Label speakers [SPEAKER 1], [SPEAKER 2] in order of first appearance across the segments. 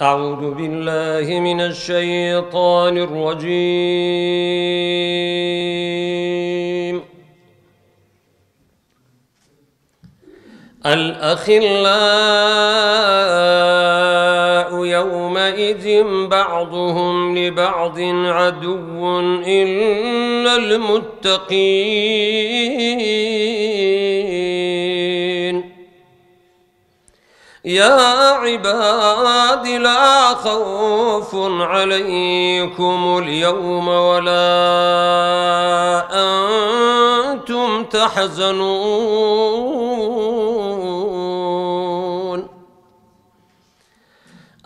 [SPEAKER 1] أعوذ بالله من الشيطان الرجيم. الأخلاء يومئذ بعضهم لبعض عدو إلا المتقين. يا عباد لا خوف عليكم اليوم ولا أنتم تحزنون.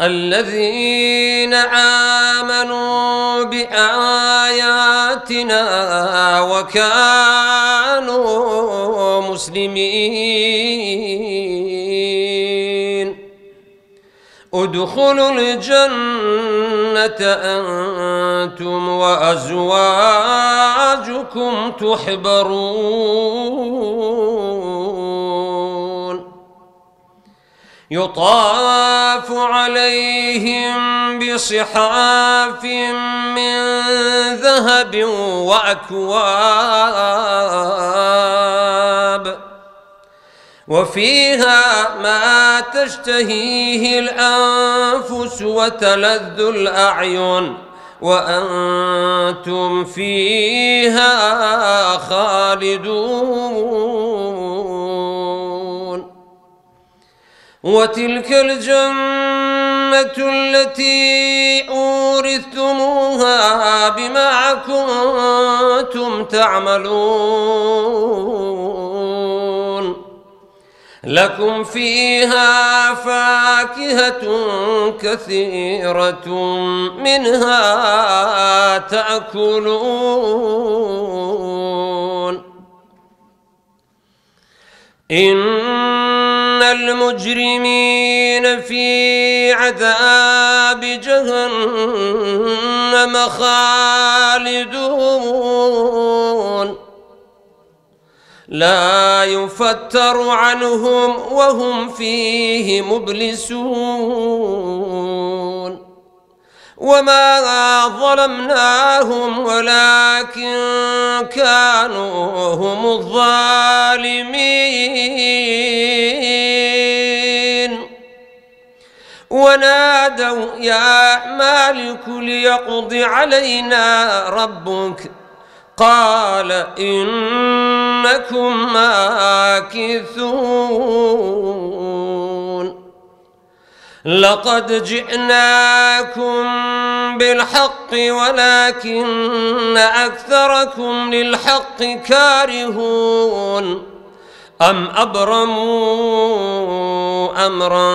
[SPEAKER 1] الذين آمنوا بآياتنا وكانوا مسلمين ادخلوا الجنة أنتم وأزواجكم تحبرون. يطاف عليهم بصحاف من ذهب وأكواب وفيها ما تشتهيه الأنفس وتلذ الأعين وأنتم فيها خالدون. وتلك الجنة التي أورثتموها بما كنتم تعملون. لكم فيها فاكهة كثيرة منها تأكلون. إن المجرمين في عذاب جهنم خالدون لا يفتر عنهم وهم فيه مبلسون. وما ظلمناهم ولكن كانوا هم الظالمين. ونادوا يا مالك ليقض علينا ربك قال إنكم ماكثون. لقد جئناكم بالحق ولكن أكثركم للحق كارهون. أم أبرموا أمرا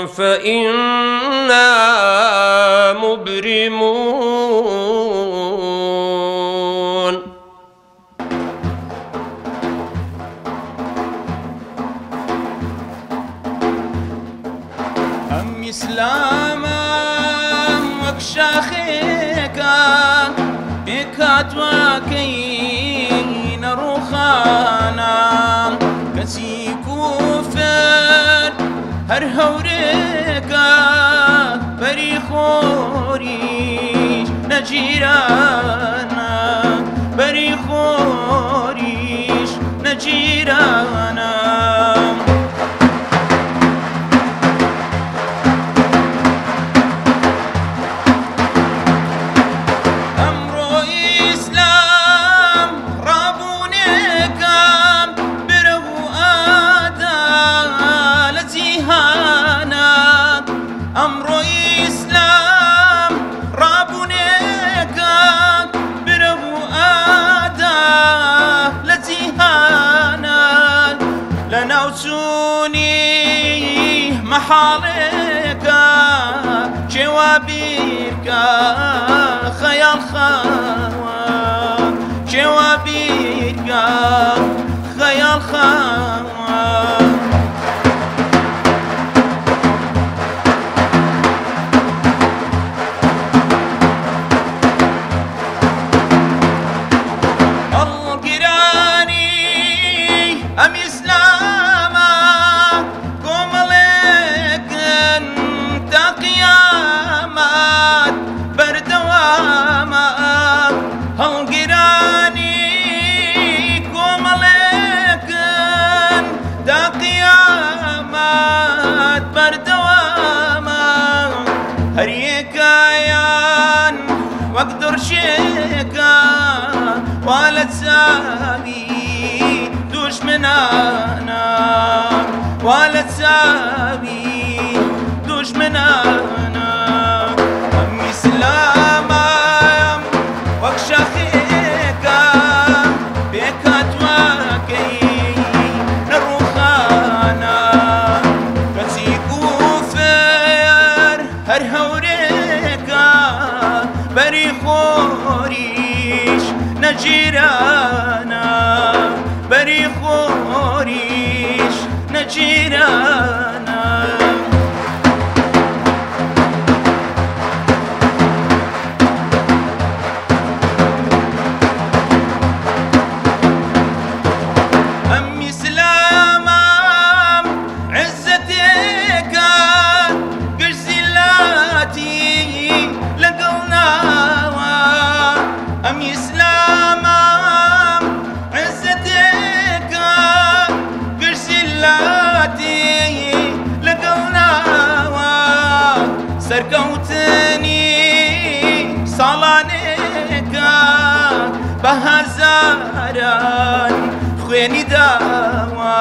[SPEAKER 1] فإنا مبرمون.
[SPEAKER 2] أم إسلاما وكشاخيكا بكات وكين روخانا كسي كوفر هر هوريكا بريخوريش نجيرانا بريخوريش نجيرانا. محالك جوابيك خيال خوا جوابيك خيال خوا. أم إسلاما قوم لك تقيا واقدر شيكا ولا تساوي دوش من انا ولا تساوي دوش من انا امي سلامة وكشخيكا بيكا تواكي نروخانا كتيكو فير هر هوريكا بري خوريش نجيرانا بري خوريش نجيرانا أمي سلامة عزتك قجزلاتي لقلناها أمي سلامة عزتك قجزلاتي لقلناها سرقوتني صلانك بهزاران خويني داوا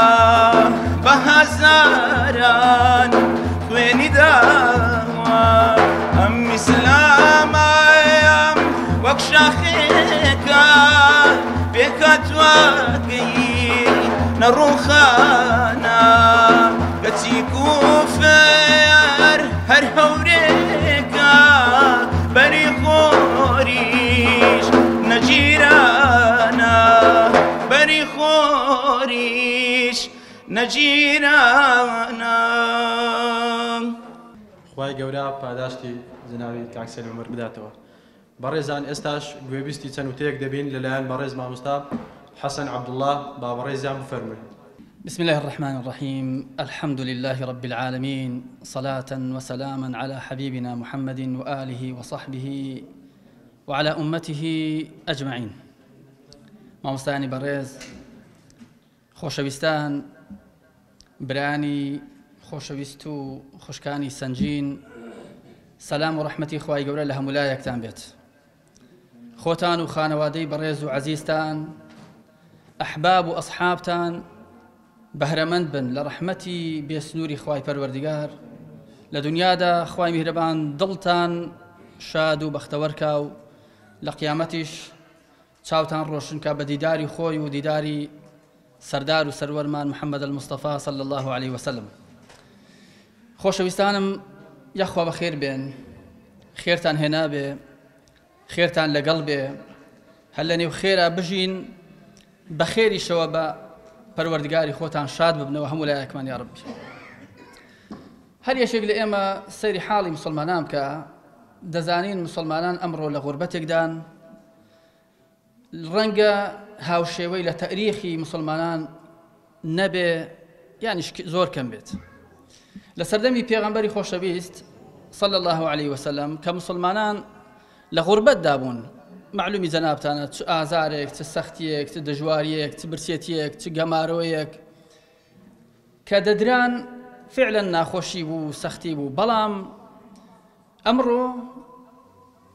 [SPEAKER 2] بهزاران خويني داوا أمي سلامة وكشاخيكا بيكا تواقي نروخانا قتيكو فير هر هوريكا بري خوريش نجيرانا بري خوريش نجيرانا
[SPEAKER 3] خوای گەورە پاداشتی جناوی کاکسەل عومەر بداتەوە. بەڕێزان ئێستاش گوێبیستی چەند وتەیەک دەبین لەلایەن بەڕێز مامۆستا حەسەن عەبدوڵڵاه با بەڕێزیان بفەرمووین.
[SPEAKER 4] بسم الله الرحمن الرحيم الحمد لله رب العالمين صلاة وسلاما على حبيبنا محمد وآله وصحبه وعلى أمته أجمعين. مامۆستایانی بەڕێز خۆشەویستان برانی خۆشەویست و خوشکانی سنجین سلام و ڕەحمەتی خوای گەورە لە هەمولایەکتان بێت. خۆتان و خانەوادەی بەڕێز و عەزیزتان ئەحباب و ئەصحابتان بەهرەمەند بن لە ڕەحمەتی بێسنووری خوای پەروەردگار لە دنیادا خوای میهرەبان دڵتان شاد و بەختەوەرکا و لە قیامەتیش چاوتان ڕۆشنکە بە دیداری خۆی و دیداری سەردار و سەروەرمان محەممەد المستەفا صلی الله عليه وسلم. خۆشەویستانم یەخوا بەخێر بێن، خێرتان هێنا بێ، خێرتان لەگەڵ بێ، هەر لە نێو خێرا بژین بە خێریشەوە بە پەروەردگاری خۆتان شاد ببنەوە هەموو لایەکمان یا ڕەبی. هەر یەکێک لە ئێمە سەیری حاڵی مسلمانان بکە، دەزانین مسلمانان ئەمڕۆ لە غوربەتێکدان، ڕەنگە هاوشێوەی لە تەریخی مسلمانان نەبێ یانیش زۆر کەم بێت. لە سەردەمی پێغەمبەری خۆشەویست صلی الله عليه وسلم کە مسلمانان لە غوربەتدا بوون، معلومی جەنابتانە چ ئازارێک، چ سەختیەک، چ دژواریەک، چ برسێتیەک، چ گەمارۆیەک کە دەدران فعلا ناخۆشی بوو، سەختی بوو. بەڵام ئەمڕۆ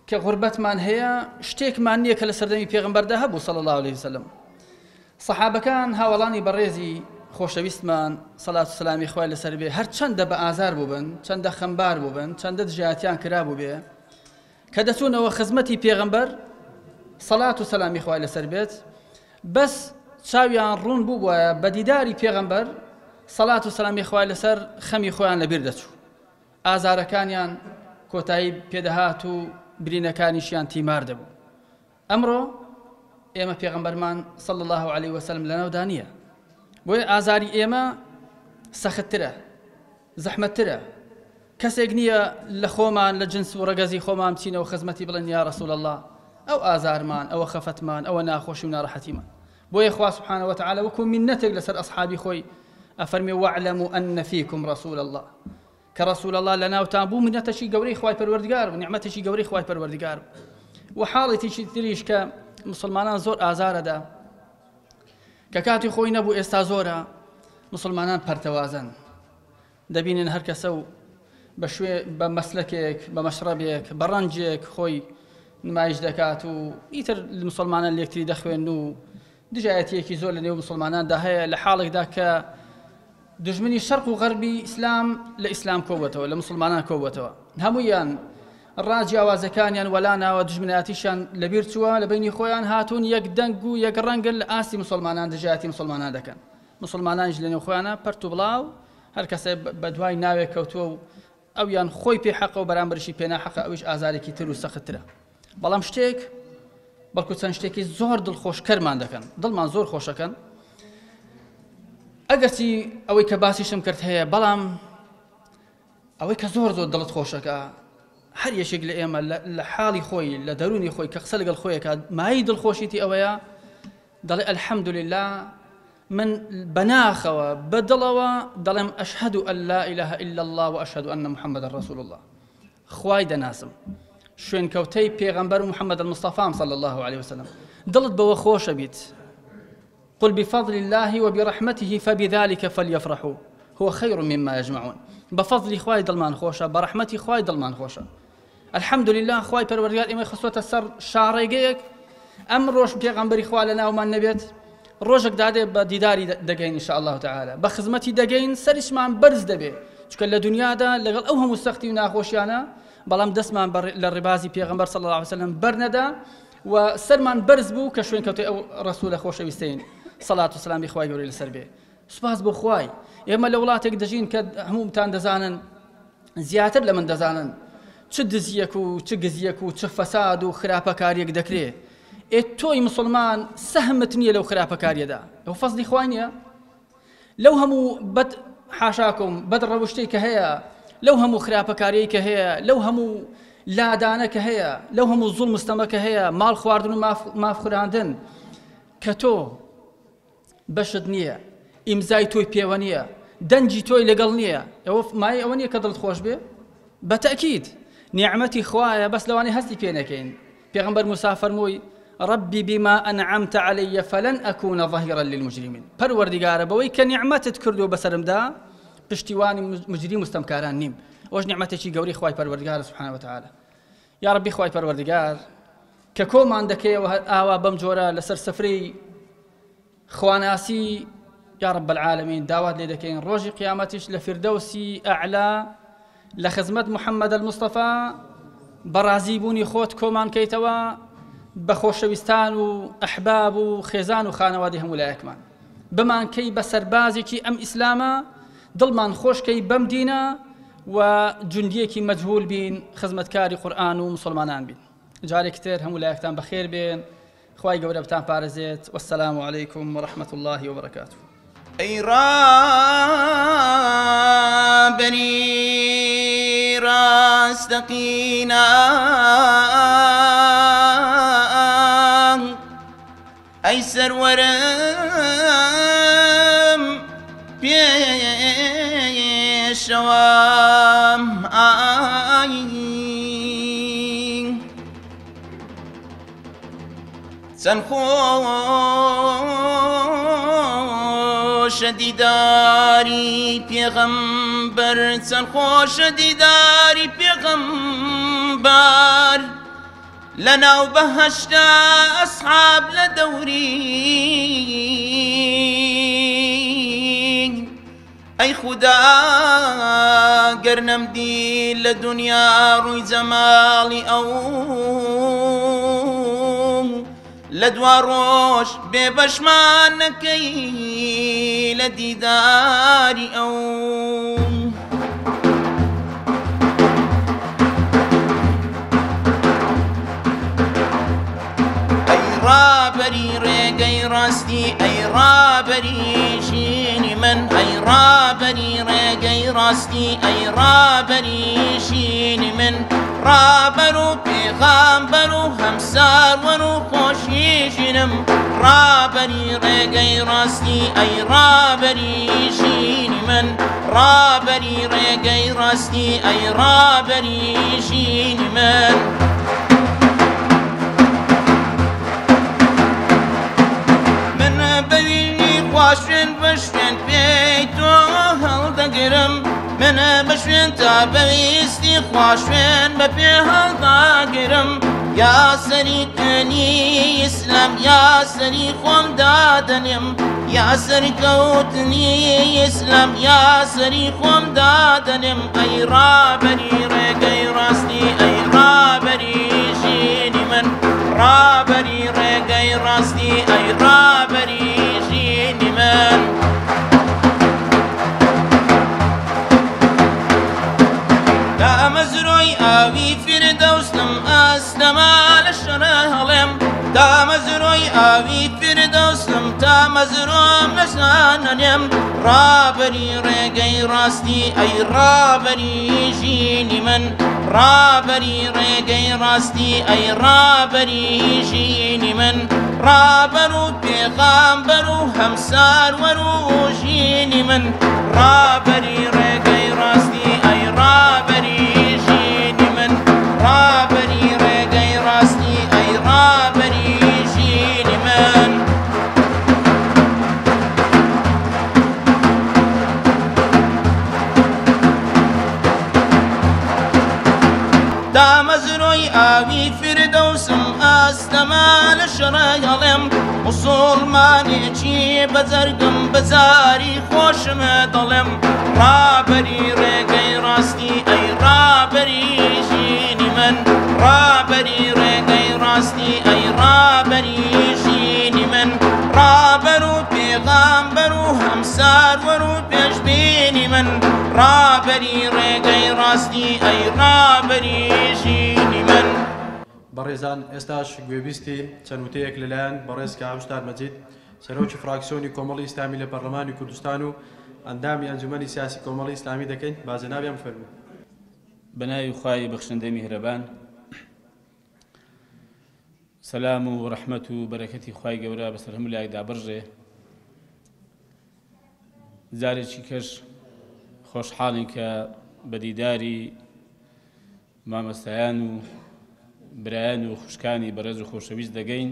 [SPEAKER 4] کە غوربەتمان هەیە شتێکمان نییە کە لە سەردەمی پێغەمبەردا هەبوو صلی الله عليه وسلم. سەحابەکان هاوڵانی بەڕێزی خۆشەویستمان سەڵات و سەلامی خوای لەسەر بێ هەر چەندە بە ئازار بووبن، چەندە خەمبار بووبن، چەندە دژایەتیان کرابوو بێ کە دەچوونەوە خزمەتی پێغەمبەر سەڵات و سەلامی خوای لەسەر بێت، بەس چاویان ڕوون بوو بووایە بە دیداری پێغەمبەر سەڵات و سەلامی خوای لەسەر خەمی خۆیان لەبیر دەچوو، ئازارەکانیان کۆتایی پێدەهات و برینەکانیشیان تیمار دەبوو. ئەمڕۆ ئێمە پێغەمبەرمان صلی الله عليه وسلم لەناودا نییە، بۆیە ئازاری ئێمە سەختترە، زەحمەتترە. کەسێک نییە لە خۆمان لە جنس و ڕەگەزی خۆمان بچینەوە خزمەتی بڵێن یا رەسوول الله ئەو ئازارمان، ئەوە خەفەتمان، ئەوە ناخۆشی و ناڕەحەتیمان. بۆیە خوا سبحانه وتعالى وەکو منەتێک لەسەر ئەصحابی خۆی ئەفەرمێ واعلموا أن فيكم رسول الله، کە رسول الله لەناوتان بوو منەتەشی گەورەی خوای پەروەردگار بوو، نیعمەتێکی گەورەی خوای پەروەردگار بوو. و حاڵێکی تریش کە مسلمانان زۆر ئازارەدا کە کاتی خۆی نەبوو، ئێستا زۆرە مسلمانان پەرتەوازن، دەبینن هەر کەسە و بە مەسلەکێک، بە مەشرەبێک، بە ڕەنجێک خۆی نمایش دەکات و ئیتر مسلمانان لەکتری دەخوێن و دژایەتیەکی زۆر لە نێو مسلماناندا هەیە لە حاڵێکدا کە دژمنی شەرق و غەربی ئیسلام لە ئیسلام کۆبووەتەوە لە مسلمانان کۆبووەتەوە هەموویان ڕاجیاوازەکانیان وەلاناوە دژمنایەتیشان لەبیر چووە لە بینی خۆیان هاتوون یەک دەنگ و یەک ڕەنگن لە ئاستی مسلمانان دژایەتی مسلمانان دەکەن مسلمانانیش لە نێو خۆیانە پەرت و بڵاو هەر کەسێ بە دوای ناوێک کەوتووە و ئەویان خۆی پێ حەقە و بەرامبەرشی پێ ناحەقە ئەویش ئازارێکی تر و سەختترە بەڵام شتێک بەڵکو چەند شتێکی زۆر دڵخۆشکەرمان دەکەن دڵمان زۆر خۆشەکەن ئەگەرچی ئەوەی کە باسیشم کرد هەیە بەڵام ئەوەی کە زۆر زۆر دڵت خۆشەکە هەر یەشێک لە ئێمە لە حاڵی خۆی لە دەرونی خۆی کە قسە لەگەڵ خۆیەکە مای دڵخۆشیتی ئەوەیە دەڵێ الحەمدولله من بەناخەوە بەدڵەوە دەڵێم ئەشهەدو ئەن لا ئیلاهە ئیلا الله و ئەشهەدو ئەنە محەممەدە ڕەسوول الله خوای دەناسم شوێنکەوتەی پێغەمبەر محەممەد المستەفام صلی الله عليه وسلم دڵت بەوە خۆشە بیت قل بفضل الله وبرحمته فبذلك فليفرحوا هو خير مما يجمعون بفضل خوای دڵمان خۆشە بەرەحمەتی خوای دڵمان خۆشە الحمد لله خوای پەروەردگار ئێمەی خستووەتە سەر شاڕێگەیەک ئەم ڕۆژ پێغەمبەری خوا لە ناومان نەبێت ڕۆژێک دادێ بە دیداری دەگەین ان شاء الله تعالى بە خزمەتی دەگەین سەریشمان بەرز دەبێ چونکە لە دنیادا لەگەڵ ئەو هەموو سەختی و ناخۆشیانە بەڵام دەستمان لە ڕێبازی پێغەمبەر صلی الله عليه وسلم بەرنەدا و سەرمان بەرز بوو کە شوێنکەوتەی ئەو ڕەسوولە خۆشەویستەین صلات و سلامی خوای گەورەی لەسەر بێ سوپاس بۆ خوای ئێمە لە وڵاتێک دەژین کە هەمووتان دەزانن زیاتر لە من دەزانن چ دزیەک و چ گزیەک و چ فەساد و خراپەکاریەک دەکرێ تۆی مسلمان سەهمت نییە لەو خراپەکاریەدا ئەو فەزلی خوای نییە لەو هەموو بەد حاشاکم بەد ڕەوشتەی کە هەیە لەو هەموو خراپەکاریەی کە هەیە لەو هەموو لادانە کە هەیە لەو هەموو زوڵم مستەمە کە هەیە ماڵ خواردن و مافخوراندن کە تۆ بەشت نییە ئیمزای تۆی پێوە نییە دەنجی تۆی لەگەڵ نییە ئەوە مای ئەوە نییە کە دڵت خۆش بێ بەتەکید نیعمەتی خوایە بەس لەوانەی هەستی پێ نەکەین پێغەمبەر موسی فەرمووی ربي بما أنعمت علي فلن أكون ظهيرا للمجرمين پەروەردگارە بەوەی کە نیعمەتت کردو بەسەرمدا پشتیوانی مجرم مستەمکاران نیم ئەوەش نیعمەتێکی گەورەی خوای پەروەردگارە سبحانه وتعالى یا ربی خوای پەروەردگار کە کۆمان دەکەیەوە ئاوا بەم جۆرە لەسەر سەفرەی خواناسی یا رب العالمین داوات لێ دەکەین ڕۆژی قیامەتیش لە فردەوسی ئەعلا لە خزمەت محەممەد المستەفا بەڕازی بوونی خۆت کۆمان کەیتەوە بە خۆشەویستان و ئەحباب و خێزان و خانەوادی هەموو لایەکمان بمان کەی بە سەربازێکی ئەم ئیسلامە دڵمان خۆشکەی بەم دینە و جوندیەکی مەجهول بین خزمەتکاری قورئان و مسلمانان بین جارێکی تر هەموو لایەکتان بەخێر بێن خوای گەورە بتان پارێزێت والسلام عليكم ورحمة الله وبركاته
[SPEAKER 2] أي رابني راستقينا أي سرورم بيشوام سنخوش دیداری پیغمبر سنخوش دیداری پیغمبر لنا وبهشت أصحاب لدوري أي خدا قرنم دي لدنيا روي زمالي أو لدواروش ببشمانكي لديداري أو رابري ريقي راستي أي رابري شيني من أي رابري ريقي راستي أي رابري شيني من رابرو بيغامبرو همسار ورو خوشي جنم رابري ريقي راستي أي رابري شيني من رابري ريقي راستي أي رابري شيني من خواشوێن بەشوێن پێی تۆ هەڵدەگرم منە بەشوێن تا بەویستی خواشوێن بە پێ هەڵداگرم يا سريكني إسلام يا سريخهم دادنم يا سركوتني إسلام يا سريخهم دادنم أي رابري رقي راستي أي رابري جيني من رابري رقي راستي أي رابري جيني من لا مزروي آوي فردوس لم أسلم على الشرهلم تا مزروي آوي فردوس لم تا مزروم نشاننم رابري رقي راستي أي رابري جيني من رابري رقي راستي أي رابري جيني من رابرو بيغامبرو همسار ورو جيني من رابري رقي راستي أي رابري جيني من رابري رقي راستي أي رابري جيني من دا مزروي آوي فردوسم أستمال الشريالم مسلماني چي بزرگم بزاري خوشم دلم رابري رقي راستي أي رابري جيني من رابري رقي راستي أي رابري جيني من رابرو بيغامبرو همسار ورو بيجبيني من رابري رقي راستي أي رابري جيني من
[SPEAKER 3] بەڕێزان ئێستاش گوێبیستی چەندوتەیەک لەلایەن بەڕێز کاوشتار مەجید سەرۆکی فراکسیۆنی کۆمەڵی ئیسلامی لە پەرلەمانی کوردستان و ئەندامی ئەنجومەنی سیاسی کۆمەڵی ئیسلامی دەکەین با جەنابیان بفەرموون.
[SPEAKER 5] بەناوی خوای بەخشندەی میهرەبان سەلام و ڕەحمەت و بەرەکەتی خوای گەورە بەسەر هەموو لایەکدا بڕژێ. جارێکی کەش خۆشحاڵین کە بە دیداری مامەستایان و برایان و خوشکانی بەڕێز و خۆشەویست دەگەین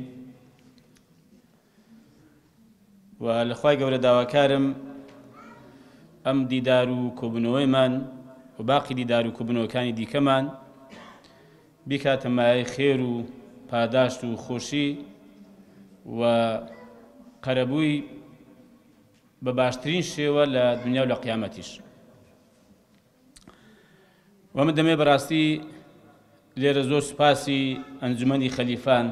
[SPEAKER 5] و لە خوای گەورە داواکارم ئەم دیدار و کۆبوونەوەیمان و باقی دیدار و کۆبوونەوەکانی دیکەمان بیکاتە مایەی خێر و پاداشت و خۆشی و قەرەبووی بە باشترین شێوە لە دنیا و لە قیامەتیش. و من دەمێ بەڕاستی لێرە زۆر سوپاسی ئەنجومەنی خەلیفان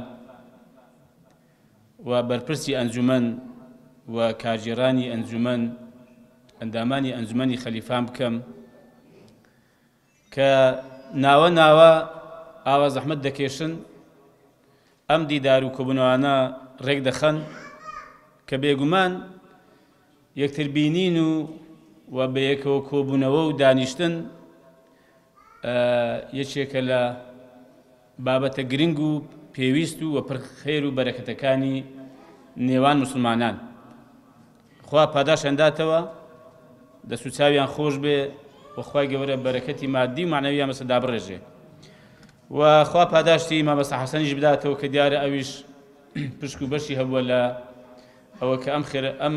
[SPEAKER 5] و بەرپرسی ئەنجومەن و کارژێڕانی ئەنجومەن ئەندامانی ئەنجومەنی خەلیفان بکەم کە ناوە ناوە ئاوا زەحمەت دەکێشن ئەم دیدار و کۆبوونەوانە ڕێک دەخەن کە بێگومان یەکتر بینین و بە یەکەوە کۆبوونەوە و دانیشتن یەکێکە لە بابەتە گرنگ و پێویست و پڕخێر و بەرەکەتەکانی نێوان موسڵمانان. خوا پاداش ئەنداتەوە دەست و چاویان خۆش بێ و خوای گەورە بەرەکەتی مادی و معنەویان بەسەردا بڕێژێ و خوا پاداشتی مامەستا حەسەنیش بداتەوە کە دیارە ئەویش پشک و بەشی هەبووە لە ئەوە کە ئەم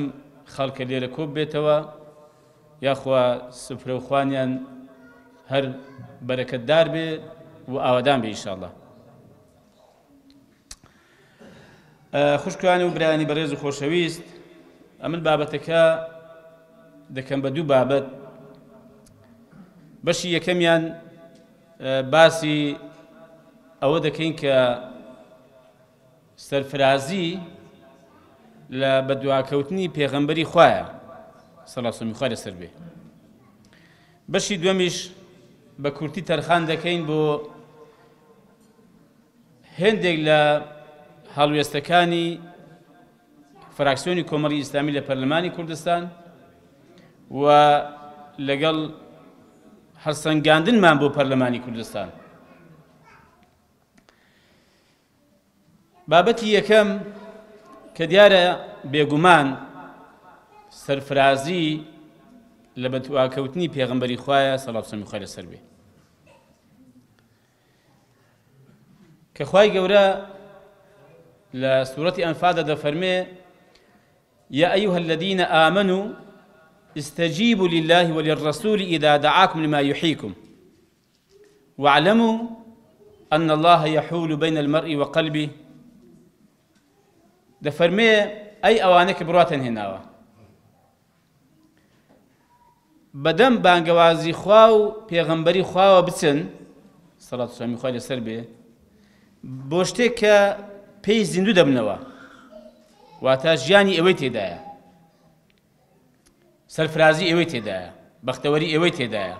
[SPEAKER 5] خەڵکە لێرە کۆب بێتەوە یاخوا سفرە و خوانیان هەر بەرەکەتدار بێ و ئاوادان بێ ئینشاءڵڵا. خوشکوانی و برایانی بەڕێز و خۆشەویست ئەمن بابەتەکە دەکەم بە دوو بابەت. بەشی یەکەمیان باسی ئەوە دەکەین کە سەرفرازی لە بەدواکەوتنی پێغەمبەری خوایە سەڵاسەمی خوا لەسەر بێ. بەشی دووەمیش بە کورتی تەرخان دەکەین بۆ هێندێک لە هەڵوێستەکانی فراکسیۆنی کۆمەڵی ئیسلامی لە پەرلەمانی کوردستان و لەگەڵ هەڵسەنگاندنمان بۆ پەرلەمانی کوردستان. بابەتی یەکەم کە دیارە بێگومان سەرفرازی لە بەدواکەوتنی پێغەمبەری خوایە سەڵاتسەمی خوای لەسەر بێ کە خوای گەورە لە سوورەتی ئەنفالدا دەفەرمێ يا أيها الذين آمنوا استجيبوا لله وللرسول إذا دعاكم لما يحييكم واعلموا أن الله يحول بين المرء وقلبه دفرمي أي أوانك برواتن هناوا بدم بانگوازی خوا و پیغمبری خوا و بچن صلاة والسلام خواه لسر بێ بۆ شتێک کە پێی زیندوو دەبنەوە واتە ژیانی ئەوەی تێدایە سەرفرازی ئەوەی تێدایە بەختەوەری ئەوەی تێدایە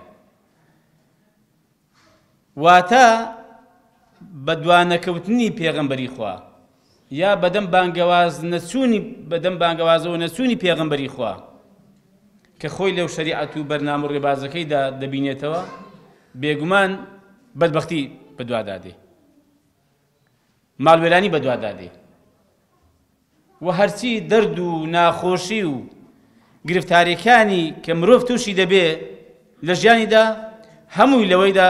[SPEAKER 5] واتە بە دوانەکەوتنی پێغەمبەری خوا یا بەدەم بانگەوازەوە نەچوونی پێغەمبەری خوا کە خۆی لەو شەریعەت و بەرنامە و ڕێبازەکەیدا دەبینێتەوە بێگومان بەدبەختی بەدوادادێ ماڵوێرانی بەدوادادێ و هەرچی دەرد و ناخۆشی و گرفتاریەکانی کە مرۆڤ تووشی دەبێ لە ژیانیدا هەمووی لەوەیدا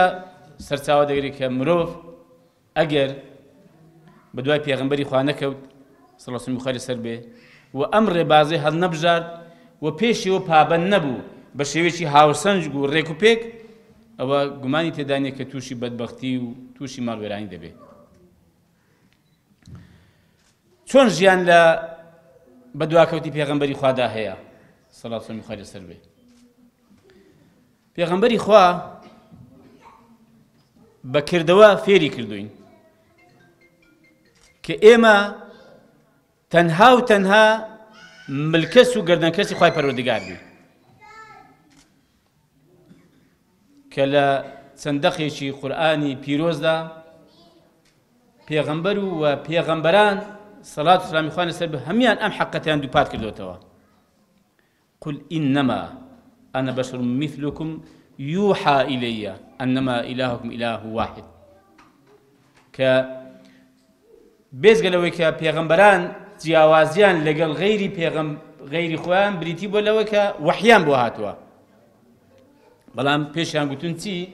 [SPEAKER 5] سەرچاوە دەگرێت کە مرۆڤ ئەگەر بەدوای پێغەمبەری خوا نەکەوت سەڵ وسلمی خوای لەسەر بێ و ئەم ڕێبازەی هەڵ نەبژارد و پێشیەوە پابەند نەبوو بە شێوەیەکی هاوسەنج و ڕێک و پێک ئەوە گومانی تێدا نییە کە تووشی بەدبەختی و تووشی ماڵوێرانی دەبێت. چۆن ژیان لە بەدواکەوتی پێغەمبەری خوادا هەیە سەڵات وسلمی خوای لەسەر بێ پێغەمبەری خوا بەکردەوە فێری کردوین کە ئێمە تەنها و تەنها ملکەس و گەردەنکەسی خوای پەروەردگار بی کە لە چەندەقێکی قورئانی پیرۆزدا پێغەمبەر و پێغەمبەران سەڵات و سەلامی خوای لەسەر بێ هەمیان ئەم حەقەتیان دووپات کردوتەوە قل إنما أنا بشر مثلكم يوحى إلي أنما إلهكم إله واحد کە بێزگە لەوەی کە پێغەمبەران جیاوازیان لەگەڵ غەیری خۆیان بریتی بۆ لەوەی کە وەحیان بۆ هاتووە بەڵام پێشیان گوتون چی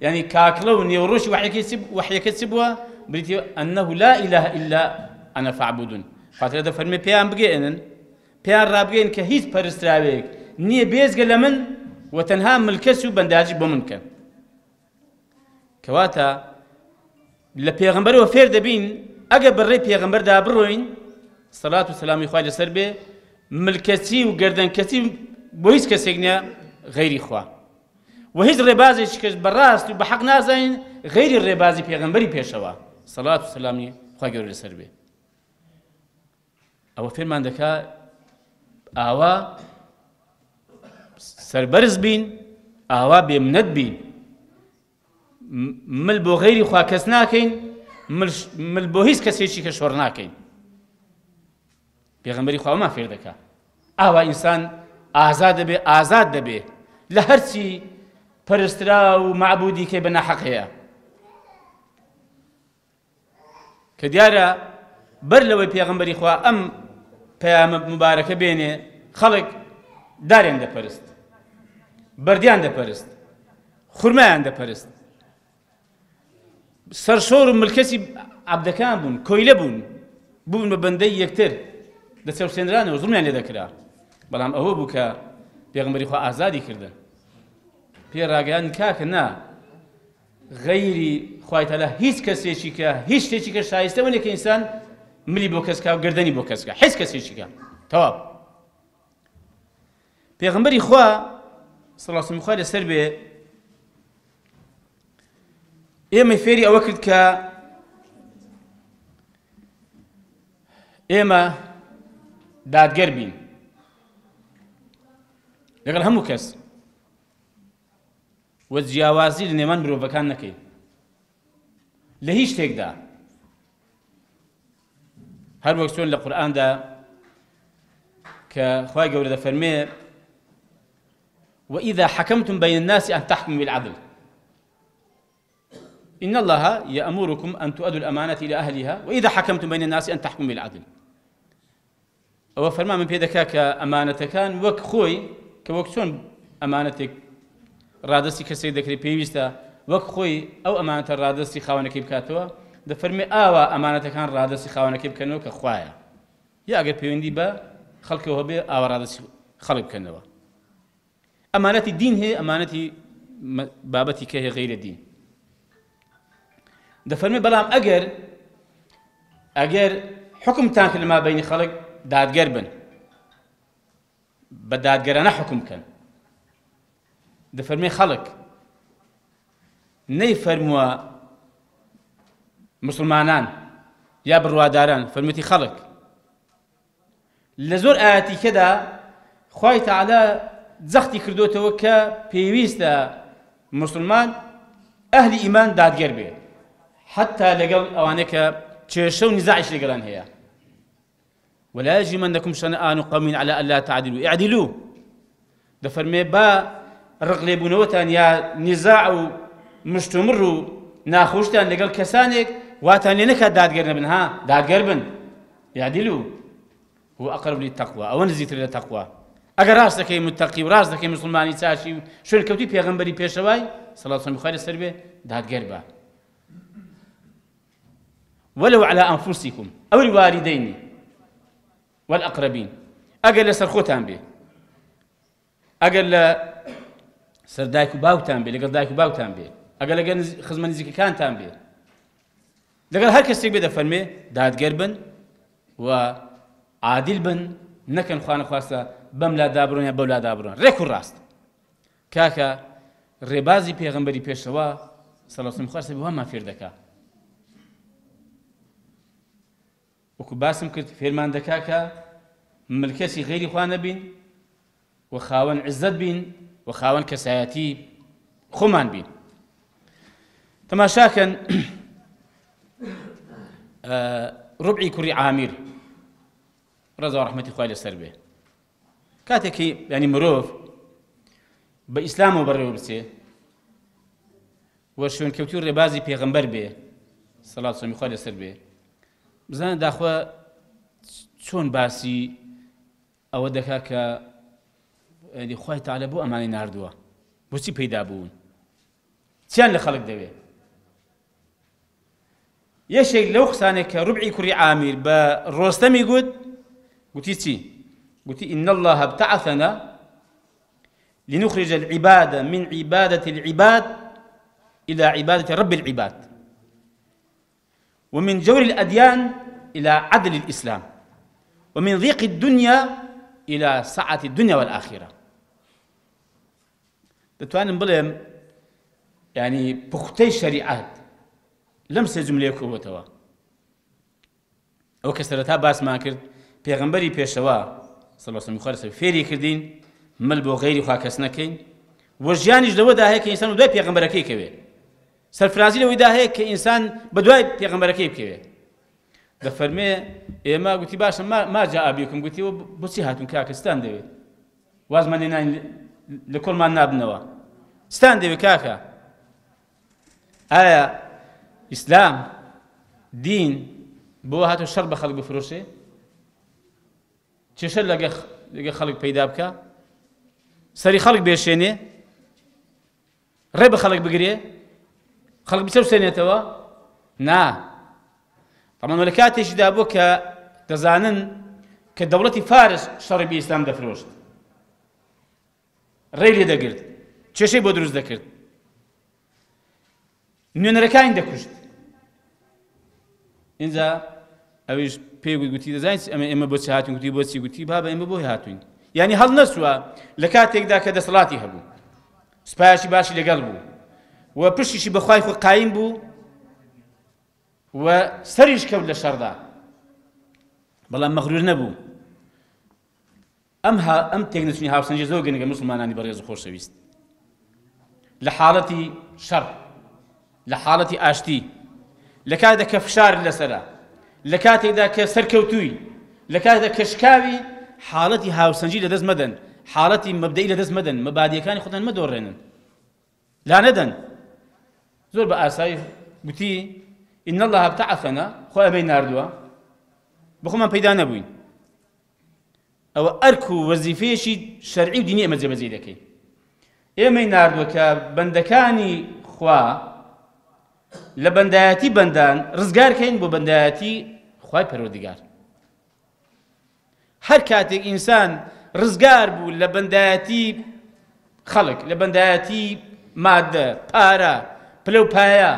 [SPEAKER 5] یعنی کاکڵە و نێوڕۆژی وەحیەکە چی بووە بریتی أنه لا إله إلا أنا فاعبدون خاطر دەفەرمێ پێیان بگەێنن پێیان ڕابگەین کە هیچ پەرستراوێک نییە بێزگە لە من و تەنها ملکەس و بەنداجی بۆ من کەن کەواتە لە پێغەمبەرەوە فێر دەبین ئەگە بەڕێی پێغەمبەردا بڕۆین سەڵات و سەلامی خوای لەسەر بێ ملکەچی و گەردەنکەچی بۆ هیچ کەسێک نییە غەیری خوا و هیچ ڕێبازێکی کەس بەڕاست و بە حەق نازانین غەیری ڕێبازی پێغەمبەری پێشەوە سەڵات و سەلامی خوای گەورە لەسەر بێ ئەوە فێرمان دەکا ئاوا سەربەرز بین ئاوا بێمنەت بین مل بۆ غەیری خوا کەس ناکەین مل بۆ هیچ کەسێکی کە شۆڕ ناکەین پێغەمبەری خوا فێر دەکا ئاوا ئینسان ئازاد دەبێ لە هەرچی پەرسترا و معبودی کەی بە ناحەق هەیە کە دیارە بەر لەوەی پێغەمبەری خوا ئەم پەیامە مبارەکە بێنێ خەڵک داریان دەپەرست بەردیان دەپەرست خورمایان دەپەرست سەرشۆڕ و ملکەسی عەبدەکان بوون کۆیلە بوون بە بەندەی یەکتر دەچەوسێنرانەوە زوڵمیان لێ دەکرا بەڵام ئەوە بوو کە پێغەمبەری خوا ئازادی کردن پێ ڕاگەیان کاکە نا غەیری خوای تەعالا هیچ کەسێکی کە هیچ شتێکی کە شایستەوە نییە کە ئینسان ملی بۆ کەس کا و گردەنی بۆ کەس کا هیچ کەسێکی کە تەواو پێغەمبەری خوا سەڵات وسلمی خوای لەسەر بێ ئێمە فێری ئەوە کرد کە ئێمە دادگەر بین لەگەڵ هەموو کەس و جیاوازی لە نێوان مرۆڤەکان نەکەین لە هیچ شتێکدا هەر وەک چۆن لە قورئاندا کە خوای گەورە دەفەرمێ وإذا حكمتم بين الناس أن تحكموا بالعدل إن الله يأمركم أن تؤدوا الأمانة إلى أهلها وإذا حكمتم بين الناس أن تحكموا بالعدل أو فرما من بيدك كأمانة كان وك خوي كوك شون أمانتك رادسي كسيدك لبيويستا وك خوي أو أمانة رادسي خاونك بكاتوا ده فرمي آوا أمانة كان رادسي خاونك بكنوا كخوايا يا أجر بيوندي با خلقه هو بي آوا رادسي خلق بكنوا أمانة الدين هي أمانة بابتي كهي غير الدين دەفەرمێ بەڵام ئەگەر حکمتان کرد لەما بەینی خەڵک دادگەر بن بە دادگەرانە حکم بکەن دەفەرمێ خەڵک نەیفەرمووە مسلمانان یا بڕواداران فەرموویەتی خەڵک لە زۆر ئاەتیکەدا خوای تەعالا جەختی کردوتەوە کە پێویستە مسلمان ئەهلی ئیمان دادگەر بێ حتا لەگەڵ ئەوانەیە کە کێشە و نزاعیش لەگەڵان هەیە ولا يجرمنكم شنآن قوم على ألا تعدلوا اعدلوا دەفەرمێ با ڕقلێبوونەوەتان یا نزاع و مشتومڕ و ناخۆشتان لەگەڵ کەسانێک واتان لێ نەکات دادگەر نەبن ها دادگەر بن اعدلوا هو أقرب للتقوى أو نزيتر للتقوى ئەگەر ڕاست دەکەی متەقی و ڕاست دەکەی مسلمانی چاشی و شوێنکەوتی پێغەمبەری پێشەوای صلی الله علیه و سلم لەسەر بێ دادگەر بە ولو على أنفسكم أو الوالدين والأقربين أجل سرخوتان به أجل سردايك باوتان به لقد دايك باوتان به أجل خزمني زكي كان تان به لقد هر كسي بده فرمي داد قربن وعادل بن نكن خوان خواسته بملا دابرون يا بولا دابرون ريكو راست كاكا ربازي پیغمبري پیشوا صلى الله عليه وسلم خواسته به ما فردكا وەکو باسم کرد فێرمان دەکا کە ملکەسی غەیری خوا نەبین و خاوەن عزت بین و خاوەن کەسایەتی خۆمان بین تەماشاکەن ڕوبعی کوڕی عامیر ڕەزا و ڕەحمەتی خوای لەسەر بێ کاتێکی یعنی مرۆڤ بە ئیسلام و بەڕێوە بچێ و شوێنکەوتی و ڕێبازی پێغەمبەر بێ سەڵات و سەلامی خوای لەسەر بێ بزانە داخوا چۆن باسی ئەوە دەکا کە خوای تەعالا بۆ ئەمانەی ناردووە بۆچی پەیدا بوون چیان لە خەڵک دەوێ یەشێک لەو قسانێک کە ڕوبعی کوڕی عامیر بە ڕۆستەمی گوتی چی گوتی إن الله ابتعثنا لنخرج العباد من عبادة العباد إلى عبادة رب العباد ومن جور الأديان إلى عدل الإسلام ومن ضيق الدنيا إلى سعة الدنيا والآخرة دەتوانم بڵێم يعني پوختەی شریعەت لەم سێ جوملەیە کۆبووەتەوە ئەوە کە سەرەتا باسمان کرد پێغەمبەری پێشەوا صلی الله علیه و سلم فێری کردین مل بۆ غەیری خوا کەس نەکەین و ژیانیش لەوەدا هەیە کە ئینسان و دوای پێغەمبەرەکەی کەوێ سەرفرازی لەوەیدا هەیە کە ئینسان بە دوای پێغەمبەرەکەی بکەوێ دەفەرمێ ئێمە گوتی باشە ما جاء بكم گوتیوە بۆچی هاتون کاکە ستان دەوێت وازمان لێنان لە کۆڵمان نابنەوە ستان دەوێت کاکە ئایا ئیسلام دین بۆ هاتۆ شەڕ بە خەڵک بفرۆشێ چێشە لەگە خەڵک پەیدا بکە سەری خەڵک بێشێنێ ڕێ بە خەڵک بگرێ خەڵک بچە بسێنێتەوە نا طبعا وە لە کاتێکیدا بوو کە دەزانن کە دەوڵەتی فارس شەڕی بە ئیسلام دەفرۆشت ڕێی لێ دەگرت کێشەی بۆ دروست دەکرد نوێنەرەکانی دەکوشت اینجا ئەویش پێی گوتی دەزانیت ئێمە بۆچی هاتوین گوتی بۆچی گوتی بابە ئێمە بۆی هاتوین یعنی هەڵ نەچووە لە کاتێکدا کە دەسەڵاتی هەبوو سوپایەکی باشی لەگەڵ بوو و پشتیشی بەخوای خۆی قایم بوو و سەریش کەوت لە شەڕدا بەڵام مەغرور نەبوو ئەم تێکنەچوونی هاوسەنجی زۆر گەنگە موسڵمانانی بەڕێز و خۆشەویست لە حاڵەتی شەڕ لە حاڵەتی ئاشتی لە کاتێکدا کە فشار لەسەرە لە کاتێکدا کە سەرکەوتووی لە کاتێکدا کە شکاوی حاڵەتی هاوسەنجی لەدەست مەدەن حاڵەتی مەبدەئی لەدەست مەدەن مەبادیەکانی خۆتان مەدۆڕێنن لا نەدەن زۆر بە ئاسایی گوتی إن الله ابتعثنا خۆ ئەمەی ناردووە بخۆمان پەیدا نەبووین ئەوە ئەرک و وەزیفەیەکی شەرعی و دینی ئێمە جێبەجێ دەکەین ئێمەی ناردووە کە بەندەکانی خوا لە بەندایەتی بەندان ڕزگارکەین بۆ بەندایەتی خوای پەروەردیگار هەر کاتێک ئینسان ڕزگار بوو لە بەندایەتی خەڵک لە بەندایەتی مادە پارە پلە و پایە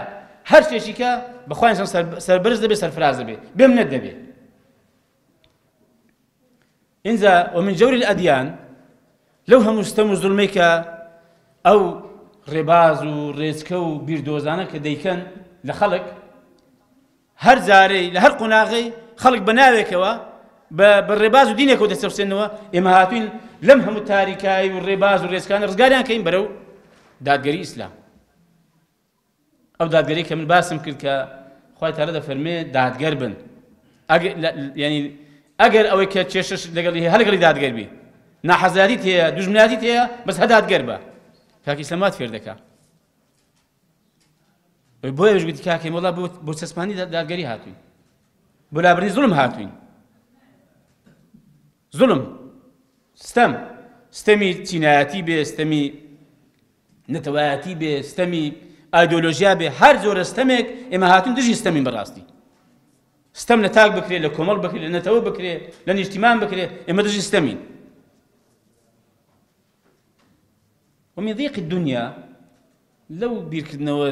[SPEAKER 5] هەر شتێکی کە بەخوای سەربەرز دەبێ سەرفراز دەبێ بێم نەدەبێ ئینجا ومن جەوری الأديان لەو هەموو ستەم و زوڵمەی کە ئەو ڕێباز و ڕێچکە و بیردۆزانە کە دەیکەن لە خەڵک هەر جارەی لە هەر قۆناغی خەڵک بە ناوێکەوە بە ڕێباز و دینێکەوە دەسەوسێنەوە ئێمە هاتوین لەم هەموو تاریکایی و ڕێباز و ڕێچکانە ڕزگاریان کەین بەرەو دادگەری ئیسلام ئەو دادگەری کە من باسم کرد کە خوای تەعالی دەفەرمێ دادگەر بن ینی ئەگەر ئەوەی کە کێشەش لەگەڵی هەیە هەر لەگەڵی دادگەر بی ناحەزاریت هەیە دوژمنایەتیت هەیە بەس هە دادگەر بە کاکی ئیسلامات فێر دەکات بۆیە گوتی کاکەی وەڵا بۆ چەسپانی دادگەری هاتووین بۆ لابردنی زوڵم هاتووین زوڵم ستەمی چینایەتی بێ ستەمی نەتەوایەتی بێ ستەمی ئایدۆلۆژیا بێ هەر زۆرە ستەمێک ئێمە هاتوین دژی ستەمین بەڕاستی ستەم لە تاک بکرێ لە کۆمەڵ بکرێ لە نەتەوە بکرێ لە نیشتیمان بکرێ ئێمە دژی ستەمین ومن ضيق الدنيا لو بیرکردنەوە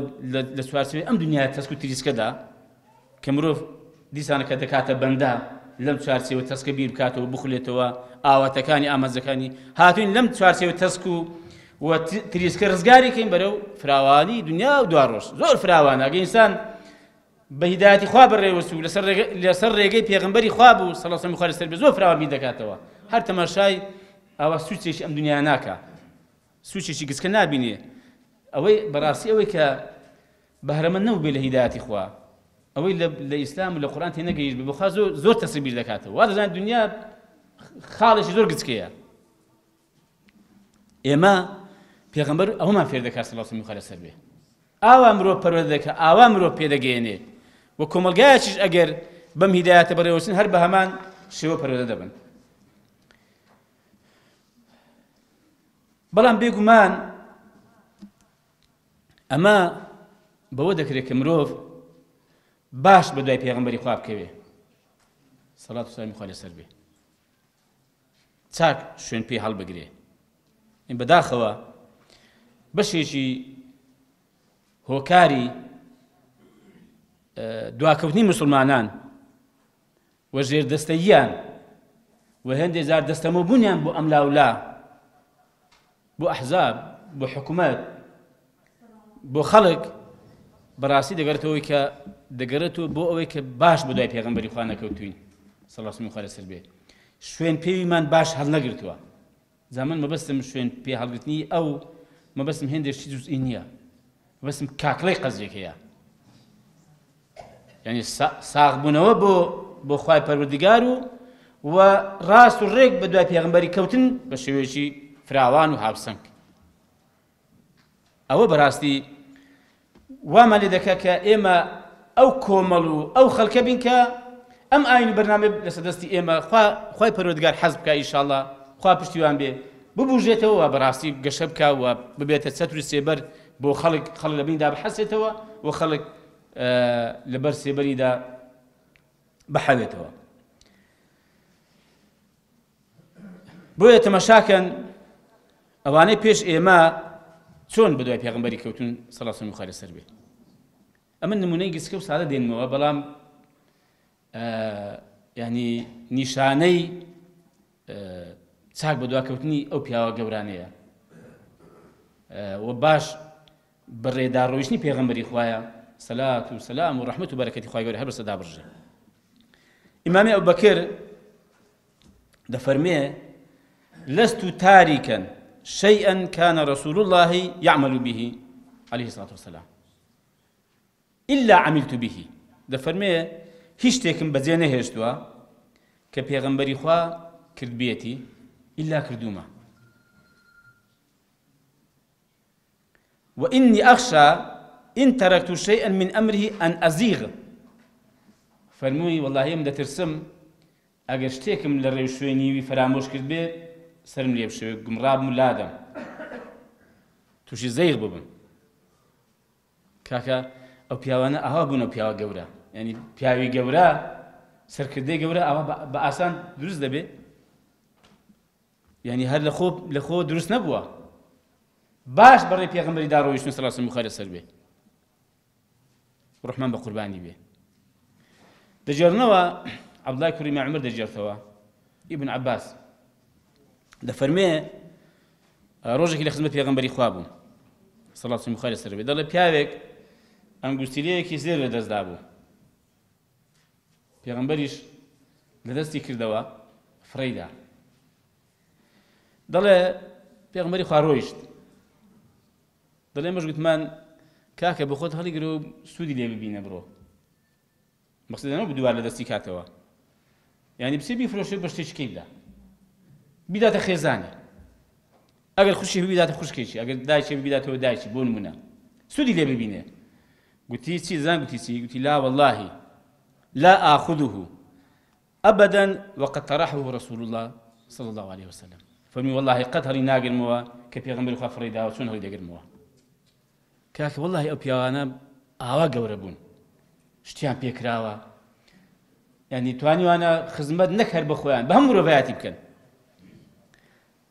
[SPEAKER 5] لە چوارچێوەی ئەم دنیا تەسک و تریسکەدا کە مرۆڤ دیسانە کە دەکاتە بەندە لەم چوارچێوە تەسکە بیر بکاتەوە بخولێتەوە ئاواتەکانی ئامانجەکانی هاتوین لەم چوارچێوە تەسک و تریسکە ڕزگاری کەین بەرەو فراوانی دنیا و دوا ڕۆژ زۆر فراوانە ئەگە ئینسان بە هیدایەتی خوا بەڕێوەچوو لەسەر ڕێگەی پێغەمبەری خوا بوو صلی الله علیه و سلم زۆر فراوان بیر دەکاتەوە هەر تەماشای ئەوە سوچێکی ئەم دنیا ناکە سوچێکی گچکە نابینێ ئەوەی بەڕاستی ئەوەی کە بەهرەمەند نەبوو بێ لە هیدایەتی خوا ئەوەی لە ئیسلام و لە قورئان تێنەگەیشت بێ بەخوا زۆر تەسک بیر دەکاتەوە وا دەزانێت دنیا خاڵێکی زۆر گچکەیە ئێمە پێغەمبەر ئەومان فێر دەکات صلی الله علیه و سلم لەسەر بێ ئاوا مرۆڤ پەروەردە دەکات ئاوا مرۆڤ پێدەگەیەنێ وە کۆمەلگایەکیش ئەگەر بەم هیدایەتە بەڕێوەچن هەر بە هەمان شێوە پەروەردە دەبن بەڵام بێگومان ئەمە بەوە دەکرێت کە مرۆڤ باش بە دوای پێغەمبەری خوا بکەوێ سەڵات و سەلامی خوا لەسەر بێ چاک شوێن پێی هەڵبگرێ بەداخەوە بەشێکی هۆکاری دواکەوتنی مسلمانان و ژێردەستەییان و هەندێک جار دەستەمەبوونیان بۆ ئەم لاولا بۆ ئەحزاب بۆ حکوومەت بۆ خەڵک بەڕاستی دەگەڕێتەوە بۆ ئەوەی کە باش بە دوای پێغەمبەری خوا نەکەوتوین صلی الله علیه و سلم لەسەر بێ شوێن پێویمان باش هەڵ نەگرتووە زامان مەبەستم شوێن پێ هەڵگرتنی ئەو مەبەستم هێندێکی جوزئی نییە مەبەستم کاکڵەی قەزێک هەیە یعنی ساغبوونەوە بۆ خوای پەروەردگار و ڕاست و ڕێک بە دوای پێغەمبەری کەوتن بە شێوەیەکی فراوان و هاوسەنگ ئەوە بەڕاستی وامان لێ دەکات کە ئێمە ئەو کۆمەڵ و ئەو خەڵکە بین کە ئەم ئاین و بەرنامە لەسەردەستی ئێمە خوای پەروەردگار حەز بکە ئینشاءڵڵا خوا پشتیوان بێ ببوژێتەوە بەڕاستی گەشە بکە و ببێتە چەتر و سێبەر بۆ خەڵک لە بیندا بحەسێتەوە و خەڵک لەبەر سێبەریدا بەحەوێتەوە بۆیە تەماشاکەن ئەوانەی پێش ئێمە چۆن بە دوای پێغەمبەری کەوتون صلی الله علیه و سلم لەسەر بێ ئەمە نمونەی گچکە و سادە دێنمەوە بەڵام ینی نیشانەی چاک بە دواکەوتنی ئەو پیاوە گەورانەیە و باش بەڕێداڕۆیشتنی پێغەمبەری خوایە سەلات و سەلام و ڕەحمەت و بەرەکەتی خوای گەورە هەر بەسەر دابڕژێ ئیمامی ئەبوبەکر دەفەرمێ لست تاركا شيئا كان رسول الله يعمل به عليه الصلاة والسلام إلا عملت به دەفەرمێ هیچ شتێکم بەجێ نەهێشتووە کە پێغەمبەری خوا کرد بێتی إلا كردوما وإني أخشى إن تركت شيئا من أمره أن أزيغ فرموي والله يم دترسم أجر شتيكم للريشويني وفراموش كرد بي سرم لي بشوي قمراب مولادم توشي زيغ ببن كاكا أو بياوانا أها بونا بياوا جورا يعني بياوي جورا سركردي جورا أها بأسان دروس دبي يعني هر لخو دروس نبوه باش برای پیغمبری دارویش صلی الله علیه و سلم سر به ڕحمان بە قوربانی بێ دەجێڕنەوە عەبدوڵای کوڕی ماعومەر دەجێڕتەوە ئیبن عەباس دەفەرمێ ڕۆژێکی لە خزمەت پێغەمبەری خوا بووم سەڵات و خوای لەسەر بێ دەڵێ پیاوێک ئەنگوستیلەیەکی زێر لە دەستدا بوو پێغەمبەریش لە دەستی کردەوە فڕەیدا دەڵێ پێغەمبەری خوا ڕۆیشت دەڵێ ئێمەش گوتمان کاکە بە خۆت هەڵیگرە و سوودی لێ ببینە بڕۆ مەقسەدەنەوە بدوار لە دەستی کاتەوە یعنی بچێ بیفرۆشێ بە شتێکیکەی بدا بیداتە خێزانێ ئەگەر خوشی بیداتە خوشکێکی ئەگەر دایکی بیداتەوە دایکی بۆ نمونە سوودی لێ ببینێ گوتی چی زان گوتی چی گوتی لا والله لا آخذه أبدا وقد طرحه رسول الله صلى الله عليه وسلم فمن والله قد هري ناقرموا كبيغمبر خوا فريدا وشون هري داقرموا كاك والله أو بيوانا آوا قوربون شتيان بيكراوا يعني تواني وانا خزمت نكهر بخوان بهم مروفياتي بكن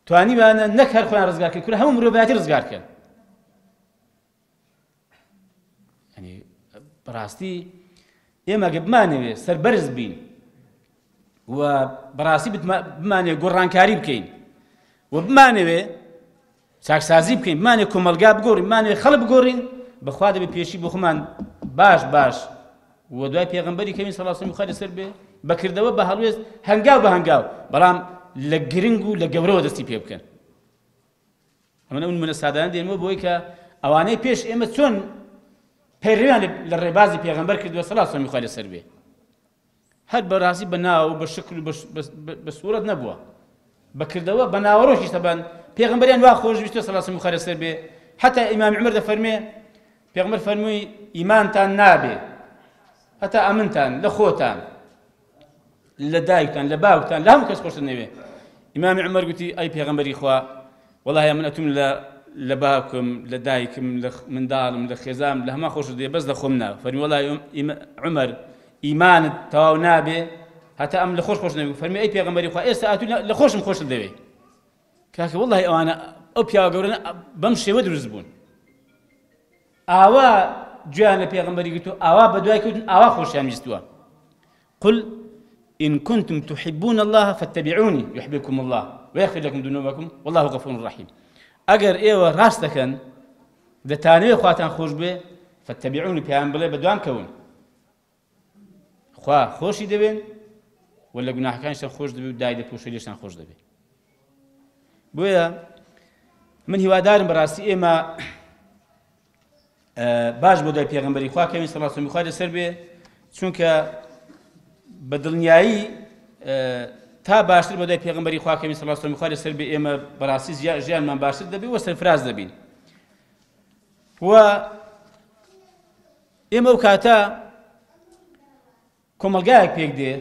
[SPEAKER 5] تواني وانا نكهر خوان رزقار كن كل هم مروفياتي رزقار كن يعني براستي ئێمە بمانەوێ سەربەرز بین و بەڕاستی بمانێ گۆڕانکاری بکەین و بمانەوێ چاکسازی بکەین بمانێ کۆمەلگا بگۆڕین بمانەوێ خەڵک بگۆڕین بەخوا دەبێ پێشی بۆ خۆمان باش و دوای پێغەمبەری کەمی سەڵڵاهو عەلەیهی وسەلەم لەسەر بێ بەکردەوە بە هەڵوێست هەنگاو بە هەنگاو بەڵام لە گرنگ و لە گەورەوە دەستی پێ بکەن ئەمە نمونە سادانە دێنمەوە بۆی کە ئەوانەی پێش ئێمە چۆن پەیڕەویان لە ڕێبازی پێغەمبەر کردووە سەڵڵاهو عەلەیهی وسەلەم لەسەر بێ هەر بەڕاستی بە ناو و بە شکل و بە سوورەت نەبووە بەکردەوە بە ناوەڕۆژی تەبەن پێغەمبەریان وا خۆشویستوە سەڵڵاهو عەلەیهی وسەلەم لەسەر بێ حتا ئیمام عومەر دەفەرمێ پێغەمبەر فەرمووی ئیمانتان نابێ هەتا ئەمنتان لە خۆتان لە دایکتان لە باوکتان لە هەموو کەس خۆشتان نەوێ ئیمامی عومەر گوتی ئەی پێغەمبەری خوا وەڵاهی من ئەتوم لە باوکم لە دایکم لە منداڵم لە خێزام لە هەما خۆش دێ بەس لە خۆم نا فەرمی وەڵاهی عومەر ئیمانت تەواو نابێ هەتا ئەم لە خۆش نەبێ فەرمی ئەی پێغەمبەری خوا ئێستا ئەتوو لە خۆشم خۆشت دەوێ کاکە وەڵاهی ئەوانە ئەو پیاوە گەورە بەم شێوە دروست بوون ئاوا گویان لە پێغەمبەری گرتووە ئاوا بەدوای کەوتن ئاوا خۆشیان ویستووە قل إن كنتم تحبون الله فاتبعوني يحببكم الله ويغفر لكم ذنوبكم والله غفور رحيم ئەگەر ئێوە ڕاست دەکەن دەتانەوێت خواتان خۆش بێ فاتبعوني پێیان بڵێ بەدوام کەون خوا خۆشی دەبێن و لە گوناحەکانیشتان خۆش دەبێ و دای دەپۆشێ لێشتان خۆش دەبێ بۆیە من هیوادارم بەڕاستی ئێمە باش بۆ دوای پێغەمبەری خوا کەوین سەڵڵاهو عەلەیهی وسەلەم لەسەر بێ چونکە بە دڵنیایی تا باشتر بە دوای پێغەمبەری خوا کەوین سەڵڵاهو عەلەیهی وسەلەم لەسەر بێ ئێمە بەڕاستی ژیانمان باشتر دەبێ و سەرفراز دەبین و ئێمە ئەو کاتە کۆمەلگایەک پێک دێ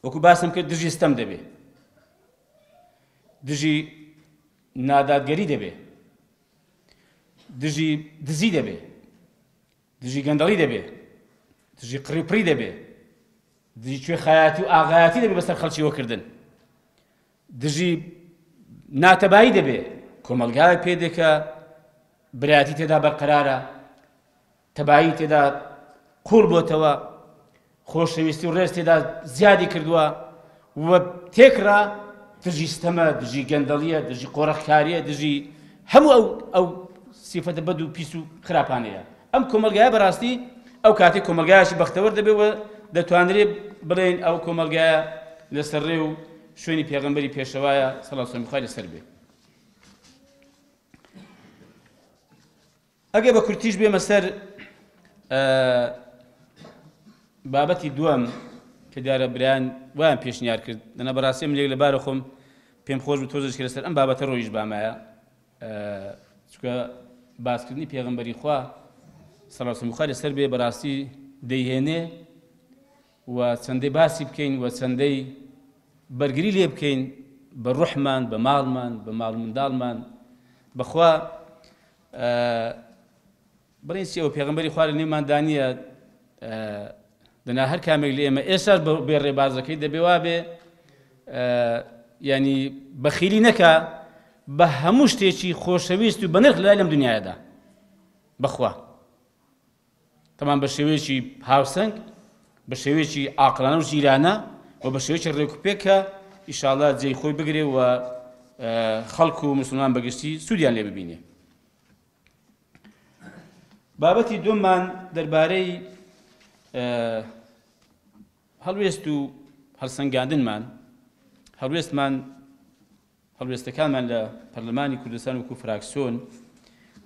[SPEAKER 5] وەکو باسم کرد دژی ستەم دەبێ دژی نادادگەری دەبێ دژی دزی دەبێ دژی گەندەڵی دەبێ دژی قڕیپڕی دەبێ دژی کوێ خایەتی و ئاغایەتی دەبێ بەسەر خەڵکیوەکردن دژی ناتەبایی دەبێ کۆمەلگایەک پێ دێ کە برایەتی تێدا بەرقەرارە تەبایی تێدا قوڵ بۆتەوە خۆشەویستی و ڕێز تێدا زیادی کردووە و تێکرا دژی ستەمە دژی گەندەڵیە دژی قۆڕەخکاریە دژی هەموو ئەو سیفەتە بەد و پیس و خراپانەیە ئەم کۆمەلگایە بەڕاستی ئەو کاتێک کۆمەلگایەکی بەختەوەر دەبێ و دەتوانرێ بڵێن ئەو کۆمەلگایە لەسەر ڕێ و شوێنی پێغەمبەری پێشەوایە سەڵڵاهو عەلەیهی وسەلەم لەسەر بێ ئەگەر بە کورتیش بێمە سەر بابەتی دووەم کە دیارە برایان وایان پێشنیار کرد دەنا بەڕاستی من لێک لەبارە خۆم پێم خۆش بوو تۆزێک لەسەر ئەم بابەتە ڕۆیش بامایە چونکە باسکردنی پێغەمبەری خوا سەڵڵاهو عەلەیهی وسەلەم لەسەر بێ بەڕاستی دەیهێنێ و چەندەی باسی بکەین و چەندەی بەرگری لێ بکەین بە ڕوحمان بە ماڵمان بە ماڵ منداڵمان بەخوا بڕین چیەوە پێغەمبەری خوا لە نێومان دانیە دەنا هەر کامێک لە ئێمە ئێستاش بێ ڕێبازەکەی دەبێ وا بێ ینی بەخیلی نەکا بە هەموو شتێکی خۆشەویست و بەنرخ لای لەم دنیادا بەخوا تەمان بە شێوەیەکی هاوسەنگ بە شێوەیەکی عاقلانە و ژیرانە و بە شێوەیەکی ڕێکوپێک کە ئیشاڵڵا جێی خۆی بگرێ و خەڵک و مسلمان بەگشتی سوودیان لێ ببینێ. بابەتی دوممان دەربارەی هەڵوێست و هەڵسەنگاندنمان هەڵوێستەکانمان لە پەرلەمانی کوردستان وەکو فراکسیۆن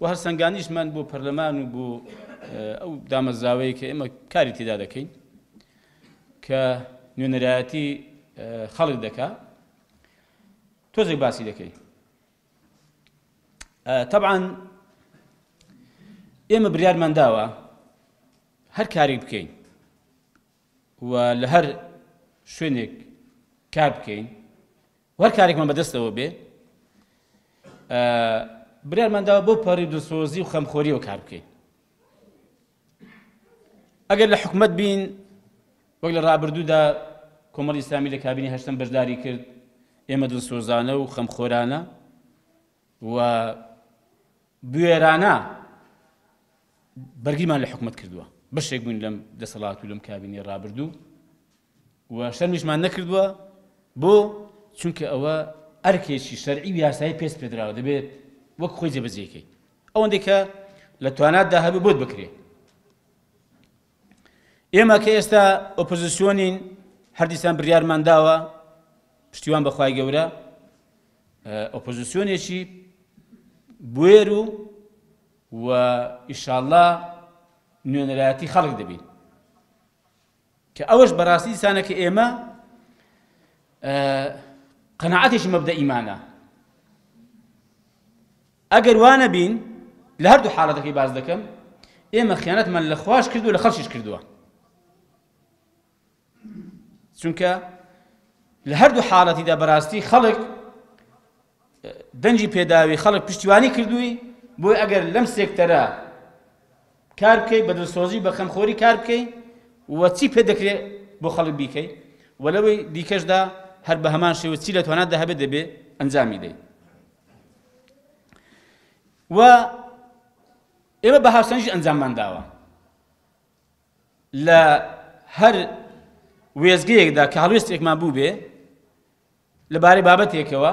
[SPEAKER 5] و هەڵسەنگاندنیشمان بۆ پەرلەمان و بۆ ئەو دامەزراوەیە کە ئێمە کاری تێدا دەکەین کە نوێنەرایەتی خەڵک دەکا تۆزێک باسی دەکەی. طبعاً ئێمە بریارمان داوە هەر کارێک بکەین و لە هەر شوێنێک کار بکەین و هەر کارێکمان بەدەستەوە بێ بریارمان داوە بۆ پەڕی دڵسۆزی و خەمخۆریەوە کار بکەین. ئەگەر لە حکومەت بین وەک لە ڕابردوودا کۆمەڵی ئیسلامی لە کابینی هەشتم بەشداری کرد ئێمە دڵسۆزانە و خەمخۆرانە و بوێرانە بەرگیمان لە حکومەت کردووە بەشێک بوون لەم دەسەڵات و لەم کابینی ڕابردوو و شەرمیشمان نەکردووە بۆ چونکە ئەوە ئەرکێکی شەرعی و یاسایی پێست پێدراوە دەبێت وەک خۆی جێبەجێکەی ئەوەندەی کە لە تواناتدا هەبێ بۆت بکرێ. ئێمە کە ئێستا ئۆپۆزیسیۆنین هەردیسان بڕیارمان داوە پشتیوان بەخوای گەورە ئۆپۆزیسیۆنێکی بوێر و ئیشاڵڵا نوێنەرایەتی خەڵک دەبین کە ئەوەش بەڕاستی دیسانە کە ئێمە قەناعەتێکی مەبدەئیمانە. ئەگەر وانە بین لە هەردوو حاڵەتەکەی باز دەکەم ئێمە خیانەتمان لە خواش کردو لە خەڵکیش کردووە چونکە لە هەردوو حاڵەتیدا بەڕاستی خەڵک دەنجی پێداوی خەڵک پشتیوانی کردووی بۆی ئەگەر لەم سێکتەرە کار بکەی بە دڵسۆزی بە خەمخۆری کار بکەی و چی پێ دەکرێت بۆ خەڵک بیکەی و لەوەی دیکەشدا هەر بە هەمان شێوە چی لە تواناتدا هەبێت دەبێ ئەنجامی دەی. و ئێمە بە هاوسەنگیش ئەنجاممان داوە لە هەر وێزگەیەکدا کە هەڵوێستێکمان بوو بێ لەبارەی بابەتێکەوە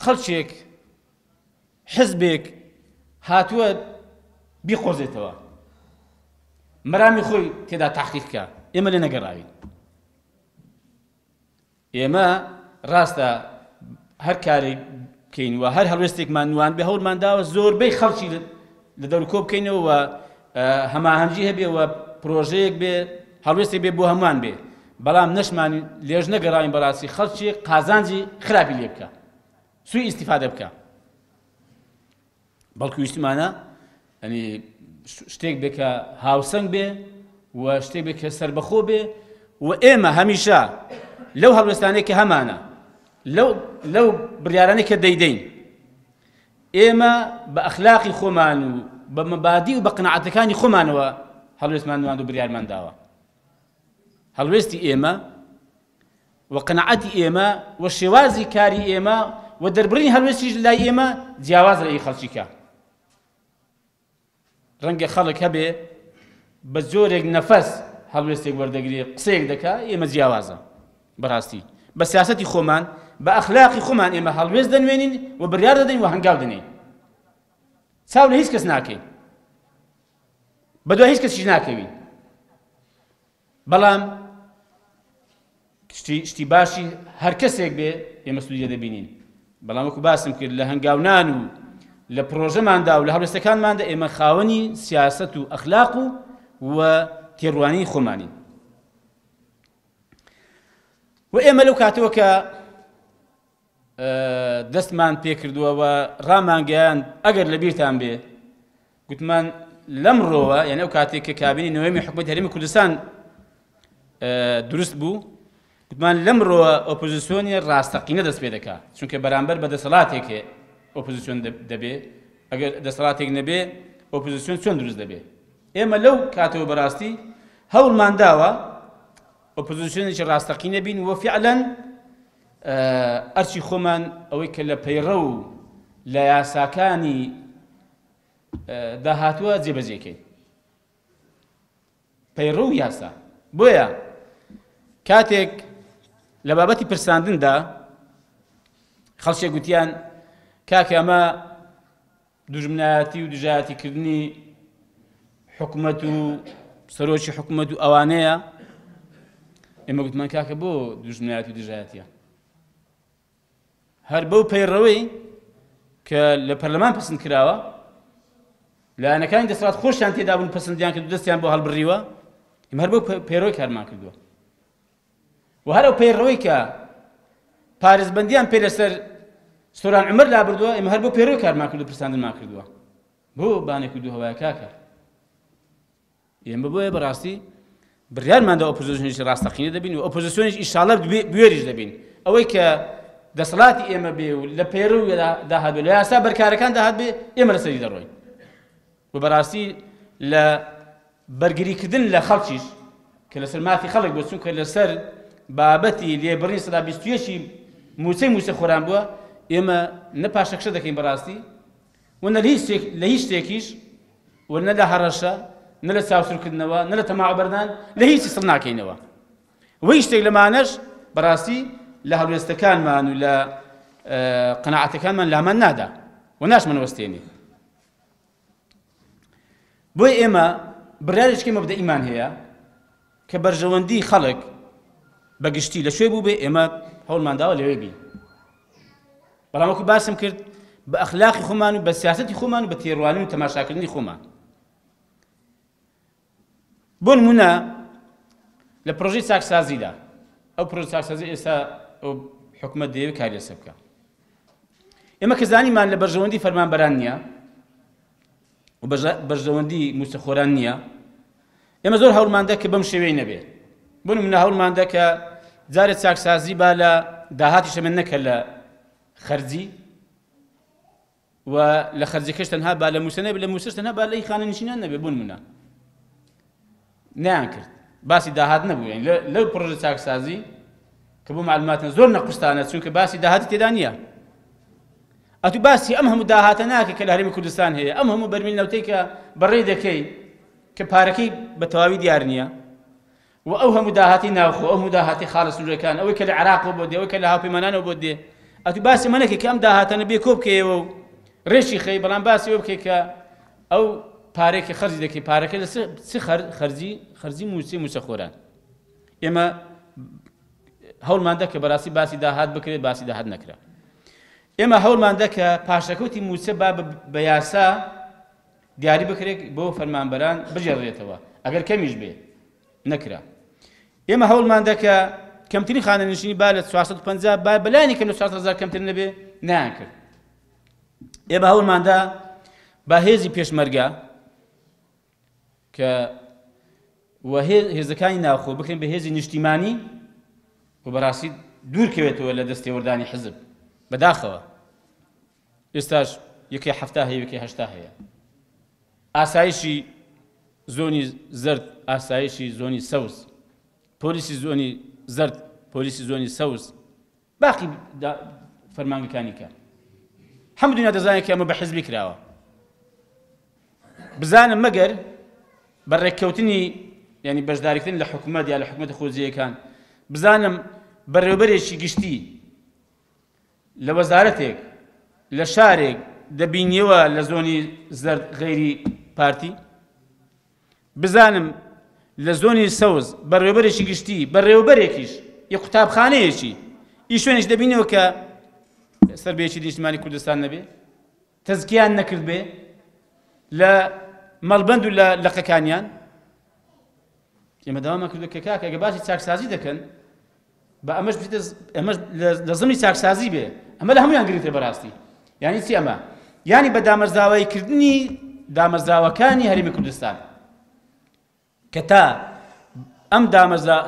[SPEAKER 5] خەڵکێک حزبێک هاتووە بیخۆزێتەوە مەرامی خۆی تێدا تاحقیقکە ئێمە لێ نەگەڕاوین. ئێمە ڕاستە هەر کارێک بکەین و هەر هەڵوێستێکمان نوان بێ هەوڵمان داوە زۆربەی خەڵکی لە دەور کۆ بکەینەوە و هەماهەنگی هەبێ و پرۆژەیەک بێ هەڵوێستێک بێ بۆ هەمووان بێ بەڵام نەشمان لێژ نەگەڕاوین بەڕاستی خەڵکی قازانجی خراپی لێ بکە سوی ئیستیفادە بکە بەڵکو ویستمانە ئەنی شتێک بێ کە هاوسەنگ بێ و شتێک بێ کە سەربەخۆ بێ و ئێمە هەمیشە لەو هەڵوێستانەی کە هەمانە لەو بڕیارانەی کە دەیدەین ئێمە بە ئەخلاقی خۆمان و بە مەبادی و بە قەناعەتەکانی خۆمانەوە هەڵوێستمان نواند و بڕیارمان داوە. هەڵوێستی ئێمە و قەناعەتی ئێمە و شێوازی کاری ئێمە و دەربڕینی هەڵوێستیش لای ئێمە جیاواز لە خەڵکیکە. ڕەنگە خەڵک هەبێ بە زۆرێک نەفەس هەڵوێستێک وەردەگرێ قسەیەک دەکا ئێمە جیاوازە بەڕاستی بە سیاسەتی خۆمان بە ئەخلاقی خۆمان ئێمە هەڵوێست دەنوێنین و بڕیار دەدەین و هەنگاو دەنێین چاو لە هیچ کەس ناکەین بەدوای هیچ کەسیش ناکەوین بەڵام شتی باشی هەر کەسێک بێ ئێمە سوودیە دەبینین بەڵام وەکو باسم کرد لە هەنگاونان و لە پرۆژەماندا و لە هەڵوێستەکانماندا ئێمە خاوەنی سیاسەت و ئەخلاق و تێڕوانی خۆمانین. و ئێمە لەو کاتەوە کە دەستمان پێکردووە و ڕامانگەیان ئەگەر لە بیرتان بێ گوتمان لەمڕۆوە یعنی ئەو کاتێک کە کابینی نوێمی حکومەتی هەرێمی کوردستان دروست بوو گوتمان لەمڕۆوە ئۆپۆزیسیۆنی ڕاستەقینە دەست پێ دەکات چونکە بەرامبەر بە دەسەڵاتێکێ ئۆپۆزیسیۆن دەبێ ئەگەر دەسەڵاتێک نەبێ ئۆپۆزیسیۆن چۆن دروست دەبێ. ئێمە لەو کاتەوە بەڕاستی هەوڵمان داوە ئۆپۆزیسیۆنێکی ڕاستەقینە بین و فعلەن ئەرچی خۆمان ئەوەی کە لە پەیڕە و لە یاساکانی داهاتووە جێبەجێکەین پەیڕۆ و یاسا بۆیە کاتێک لە بابەتی پرساندندا خەڵکێک گوتیان کاکە ئەمە دوژمنایەتی و دژایەتیکردنی حکومەت و سەرۆکی حکومەت و ئەوانەیە ئێمە گوتمان کاکە بۆ دوژمنایەتی و دژایەتیە هەر بەو پەیڕەوەی کە لە پەرلەمان پەسەند کراوە لایەنەکانی دەسەڵات خۆشیان تێدا بوون پەسەندیان کرد و دەستیان بۆ هەڵبڕیوە ئێمە هەر بەو پەیڕەوەی کارمان کردووە و هەر ئەو پەیڕەوەی کە پارێزبەندیان پێ لەسەر سۆران عومەر لابردووە ئێمە هەر بۆ پەیڕەوەی کارمان کردو پرساندنمان کردووە بۆ بانێک و دوو هەوایە کاکە ئێمە بۆیە بەڕاستی بڕیارماندا ئۆپۆزیسیۆنیشی ڕاستەقینە دەبین و ئۆپۆزیسیۆنیش ئینشاڵڵا بوێریش دەبین ئەوەی کە دەسەڵاتی ئێمە بێ و لە پەیڕەوی داهات بێ لە یاسا بەرکارەکان داهات بێ ئێمە لەسەری دەڕۆین و بەڕاستی لە بەرگریکردن لە خەڵکیش کە لەسەر مافی خەڵک بۆ چونکە لەسەر بابەتی لێبڕی سەدا 21 موچەی موسە خۆران بووە ئێمە نە پاشەکشە دەکەین بەڕاستی و نە لە هیچ شتێکیش و نە لە هەڕەشە نە لە چاوسورکردنەوە نە لە تەماعبەردان لە هیچی سڵ ناکەینەوە وەی شتێک لەمانەش بەڕاستی لە هەڵوێستەکانمان و لە قەناعەتەکانمان لامان نادا و ناشمەوەستێنێ بۆی ئێمە بڕیارێکی مەبدەئیمان هەیە کە بەرژەوەندی خەڵک بەگشتی لە شوێ بوو بێ ئێمە هەوڵمانداوە لەوێ بین بەڵام وەکو باسم کرد بە ئەخلاقی خۆمان و بە سیاسەتی خۆمان و بە تێڕوانی و تەماشاکردنی خۆمان بۆ نمونە لە پرۆژەی چاکسازیدا ئەو پرۆژەی چاکسازی ئێستا ئەو حکومەت دەیەوێت کاری لەسەر بکات ئێمە کە زانیمان لە بەرژەوەندی فەرمانبەران نییە و بەرژەوەندی موسەخۆران نییە ئێمە زۆر هەوڵماندا کە بەم شێوەی نەبێت بۆ نمونە هەوڵماندا کە جارێک چاکسازی با لە داهاتی شەمە نەکە لە خەرجی و لە خەرجەکەش تەنها با لە موسە نەبێت لە موسەش تەنها با لەی خانەنشینان نەبێت بۆ نمونە نیان کرد باسی داهات نەبوو یعنی لەو پرۆژە چاکسازی کە بۆ معلوماتە زۆر نەقورستانە چونکە باسی داهاتی تێدا نییە ئەتو باسی ئەم هەموو داهاتە ناکە کە لە هەرێمی کوردستان هەیە ئەم هەموو بەرمیل نەوتەی کە بەڕێ دەکەی کە پارەکەی بە تەواوی دیار نییە و ئەو هەموو داهاتی ناوخۆ ئەو هەموو داهاتی خاڵە سنوورەکان ئەوەی کە لە عێراقەوە بۆ دێ ئەوەی کە لە هاوپەیمانانەوە بۆ دێ ئەتو باسی ئەمە نەکەی کە ئەم داهاتانە بێ کۆ بکەیەوە و ڕێشی خەی بەڵام باسی ئەوە بکەی کە ئەو پارێکی خەرجی دەکەی پارەکە لە چ خەرجی موسەخۆران ئێمە هەوڵماندا کە بەڕاستی باسی داهات بکرێت باسی داهات نەکرا ئێمە هەوڵماندا کە پاشەکەوتی موسە بە یاسا دیاری بکرێت بۆ فەرمانبەران بجێڕێتەوە ئەگەر کەمیش بێ نەکرا ئێمە هەوڵماندا کە کەمترین خانەنشینی با لە 450 با بەلایانی کەم لە 400,000 کەمتر نەبێ نایان کرد ئێمە هەوڵماندا با هێزی پێشمەرگە کە و هێزەکانی ناوخۆ بکرێن بە هێزی نیشتیمانی و بەڕاستی دوورکەوێتەوە لە دەستێوەردانی حزب بەداخەوە ئێستاش یەکەی 7 هەیە یەکەی 8 هەیە ئاسایشی زۆنی زرد ئاسایشی زۆنی سەوز پۆلیسی زۆنی زرد پۆلیسی زۆنی سەوز باقی فەرمانگەکانی کە هەموو دنیا دەزانێت کە ئەمە بە حزبی کراوە بزانم مەگەر بەڕێککەوتنی ینی بەشداریکردن لە حکومەت یا لە حکومەتە خۆجیەکان بزانم بەڕێوەبەرێکی گشتی لە وەزارەتێک لە شارێک دەبینیەوە لە زۆنی زەرد غەیری پارتی بزانم لە زۆنی سەوز بەڕێوەبەرێکی گشتی بەڕێوەبەرێکیش یە قوتابخانەیەکی ئی شوێنێک دەبینەوە کە سەربەیەکی نیشتیمانی کوردستان نەبێ تەزکیان نەکرد بێ لە مەڵبەند و لە لەقەکانیان ئێمە داوامان کردو کە کاکە ئەگە باسی چاکسازی دەکەن بە ئەمەش لە زمانی چاکسازی بێ ئەمە لە هەمویان گرنگترە بەڕاستی یعنی چی ئەمە یعنی بە دامەرزاواییکردنی دامەرزاوەکانی هەرێمی کوردستان کە تا ئەم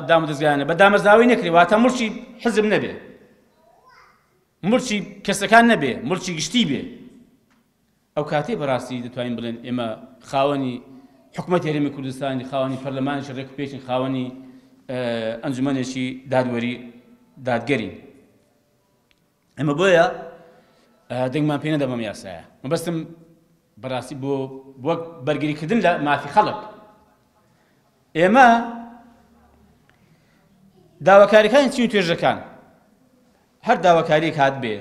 [SPEAKER 5] دامەدەزگایانە بە دامەرزاوی نەکرێ واتە مڵکی حزب نەبێ مڵکی کەسەکان نەبێ مڵکی گشتی بێ ئەو کاتێ بەڕاستی دەتوانین بڵێن ئێمە خاوەنی حکومەتی هەرێمی کوردستانی خاوەنی پەرلەمانێکی ڕێکوپێشین خاوەنی ئەنجومەنێکی دادوەری دادگەرین ئەمە بۆیە دەنگمان پێ نەدا بەم یاسایە مەبەستم بەڕاستی بۆ وەک بەرگریکردن لە مافی خەڵک ئێمە داواکاریەکانی چین و توێژەکان هەر داواکاریەک هات بێ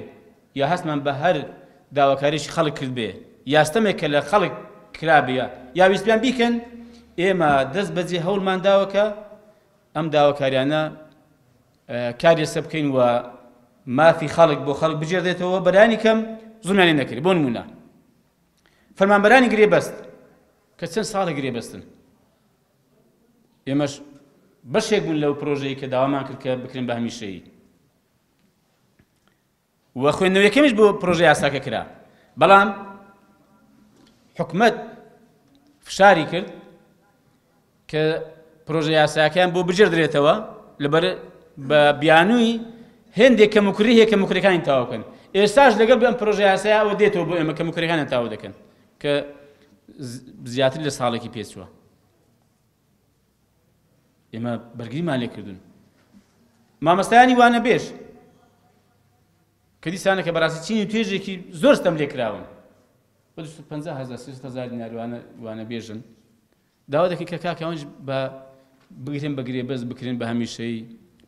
[SPEAKER 5] یا هەستمان بە هەر داواکاریشی خەڵک کرد بێ یاستەمێک کە لە خەڵک کرابێ یا ویستیان بیکەن ئێمە دەست بەجێ هەوڵمان داوەکە ئەم داواکاریانە کاری سە بکەین و مافی خەڵک بۆ خەڵک بجێڕدێتەوە بەلایانی کەم زوڵمیانی نەکرێت بۆ نمونە فەرمانبەرانی گرێبەست کە چەند ساڵە گرێبەستن ئێمەش بەشێک بوون لەو پرۆژەیە کە داوامان کرد کە بکرێن بە هەمیشەیی و خوێندنەوەیەکەمیش بۆ پرۆژەی یاساکە کرا بەڵام حکومەت فشاری کرد کە پرۆژە یاساکەیان بۆ بجێڕدرێتەوە لەبەر بە بیانووی هێندێک کەموکری هەیە کەموکریەکانی تاوا بکەن ئێستاش لەگەڵ ئەم پرۆژە یاسایە ئەوە دێتەوە بۆ ئێمە کەموکریەکانیان تاوا دەکەن کە زیاتر لە ساڵێکی پێچووە ئێمە بەرگریمان لێ کردوون مامەستایانی وانە بێژ کە دیسانە کە بەڕاستی چینی توێژێکی زۆر ستەم لێ کراون بە 250,000 دینار وانە بێژن داوا دەکەی کە کاکەوانش بە بگرێن بە گرێبەست بکرێن بە هەمیشەیی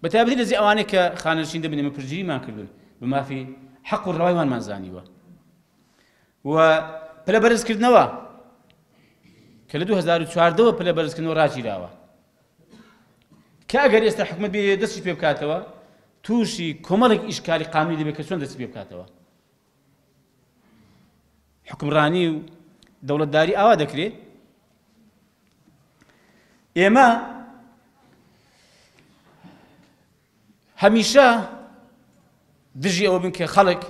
[SPEAKER 5] بە تایبەتی لەزی ئەوانەی کە خانەشین دەبن ئێمە پرژیریمان کردوون بە مافی حەق و ڕەوایوانمان زانیوە و پلە بەرزکردنەوە کە لە 2014ەوە پلە بەرزکردنەوە ڕاگیراوە کە ئەگەر ئێستا حکومەت بێ دەستی پێ بکاتەوە تووشی کۆمەڵێک ئیشکالی قانونی دەبێت کە چۆن دەستی پێ بکاتەوە حکمڕانی و دەوڵەتداری ئاوا دەکرێت ئێمە هەمیشە دژی ئەوە بن کە خەڵک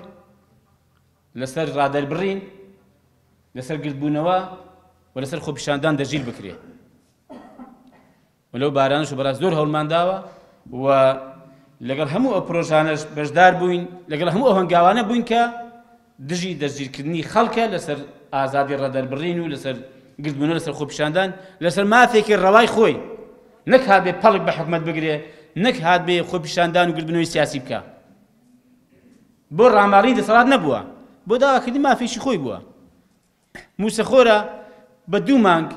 [SPEAKER 5] لەسەر ڕادەربڕین لەسەر گرتبوونەوە و لەسەر خۆپیشاندان دەژیر بکرێت ولەو بارانش و بەڕاست زۆر هەوڵمان داوە و لەگەڵ هەموو ئەو پرۆژانەش بەشدار بووین لەگەڵ هەموو ئەو هەنگاوانە بووین کە دژی دەستگیرکردنی خەڵکە لەسەر ئازادی ڕادەربڕین و لەسەر گرتبوونەوە لەسەر خۆپیشاندان لەسەر مافێکی ڕەوای خۆی نەک هات بێ پەڵک بە حکومەت بگرێ نەک هات بێ خۆپیشاندان و گرتبوونەوەی سیاسی بکە بۆ ڕاماڵی دەسەڵات نەبووە بۆ داواکردنی مافێکی خۆی بووە موسەخۆرە بە 2 مانگ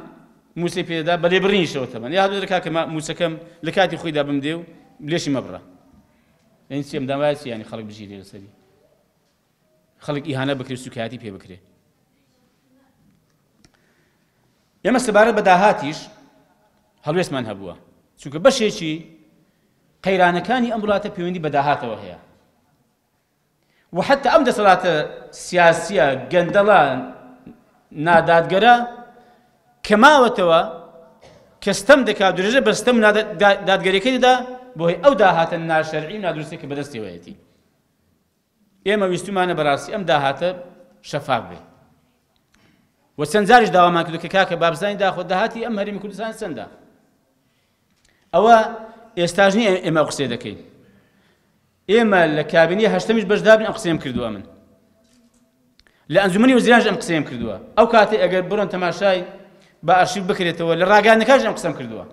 [SPEAKER 5] موسەی پێدا بە لێبڕینیشەوە تەبەن یا هەردوو دەکا کە موسەکەم لە کاتی خۆیدا بمدێ و لێشی مەبڕە ئەین سێم دامایەتی ینی خەڵک بژیرێ لەسەری خەڵک ئیهانە بکرێت سوکایەتی پێ بکرێت ئێمە سەبارەت بە داهاتیش هەڵوێستمان هەبووە چونکە بەشێکی قەیرانەکانی ئەم وڵاتە پەیوەندی بە داهاتەوە هەیە و حتى ئەم دەسەڵاتە سیاسیە گەندەڵە نادادگەرە کە ماوەتەوە کە ستەم دەکات درێژە بە ستەم دادگەریەکەی دەدا بۆی ئەو داهاتە ناشەرعی و نادروستەی کە بەدەستێوەیەتی ئێمە ویستمانە بەڕاستی ئەم داهاتە شەفاف بێ و چەند جاریش داوامان کردو کە کاکە بابزانی داخۆ داهاتی ئەم هەرێمی کوردستان چەندە ئەوە ئێستاژ نییە ئێمە قسێ دەکەین ئێمە لە کابینی هەشتەمیش بەشدار بن ئەم قسەیەم کردووە من لە ئەنجومەنی وەزیرانش ئەم قسەیەم کردووە ئەو کاتێ ئەگەر بڕۆن تەماشای بە ئارشیڤ بکرێتەوە لە ڕاگەیاندنەکانش ئەم قسەم کردووە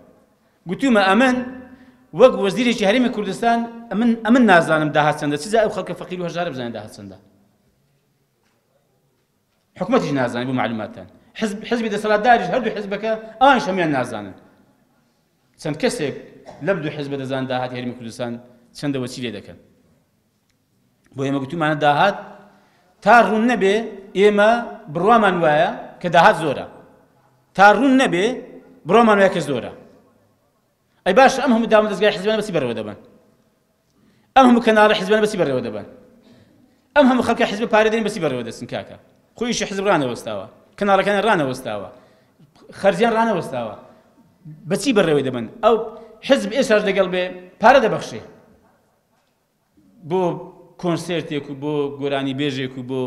[SPEAKER 5] گوتومە ئەمن وەک وەزیرێکی هەرێمی کوردستان ئەمن نازانم داهات چەندە چیزا ئەو خەڵکە فەقیر و هەژارە بزانێت داهات چەندە حکومەتیش نازانێت بۆ معلوماتتان حزبی دەسەڵاتداریش هەردوو حزبەکە ئەوانش هەمویان نازانن چەند کەسێک لەم دوو حزبە دەزانن داهاتی هەرێمی کوردستان چەندەوە چی لێ دەکەن بۆ ئێمە گوتومانە داهات تا ڕوون نەبێ ئێمە بڕوامان وایە کە داهات زۆرە تا ڕوون نەبێ بڕوامان وایە کە زۆرە ئەی باش ئەم هەموو دام دەستگای حیزبانە بەچی بەڕێوە دەبن ئەم هەموو کەناڵە حیزبانە بەچی بەڕێوە دەبن ئەم هەموو خەڵکە حیزب پارە دەین بەچی بەڕێوە دەچن کاکە خۆیشی حیزب ڕانەوەستاوە کەناڵەکانی ڕانەوەستاوە خەرجیان ڕانەوەستاوە بەچی بەڕێوەی دەبن ئەو حزب ئێستاش دەگەڵ بێ پارە دەبەخشێ بۆ کۆنسێرتێک و بۆ گۆرانی بێژێک و بۆ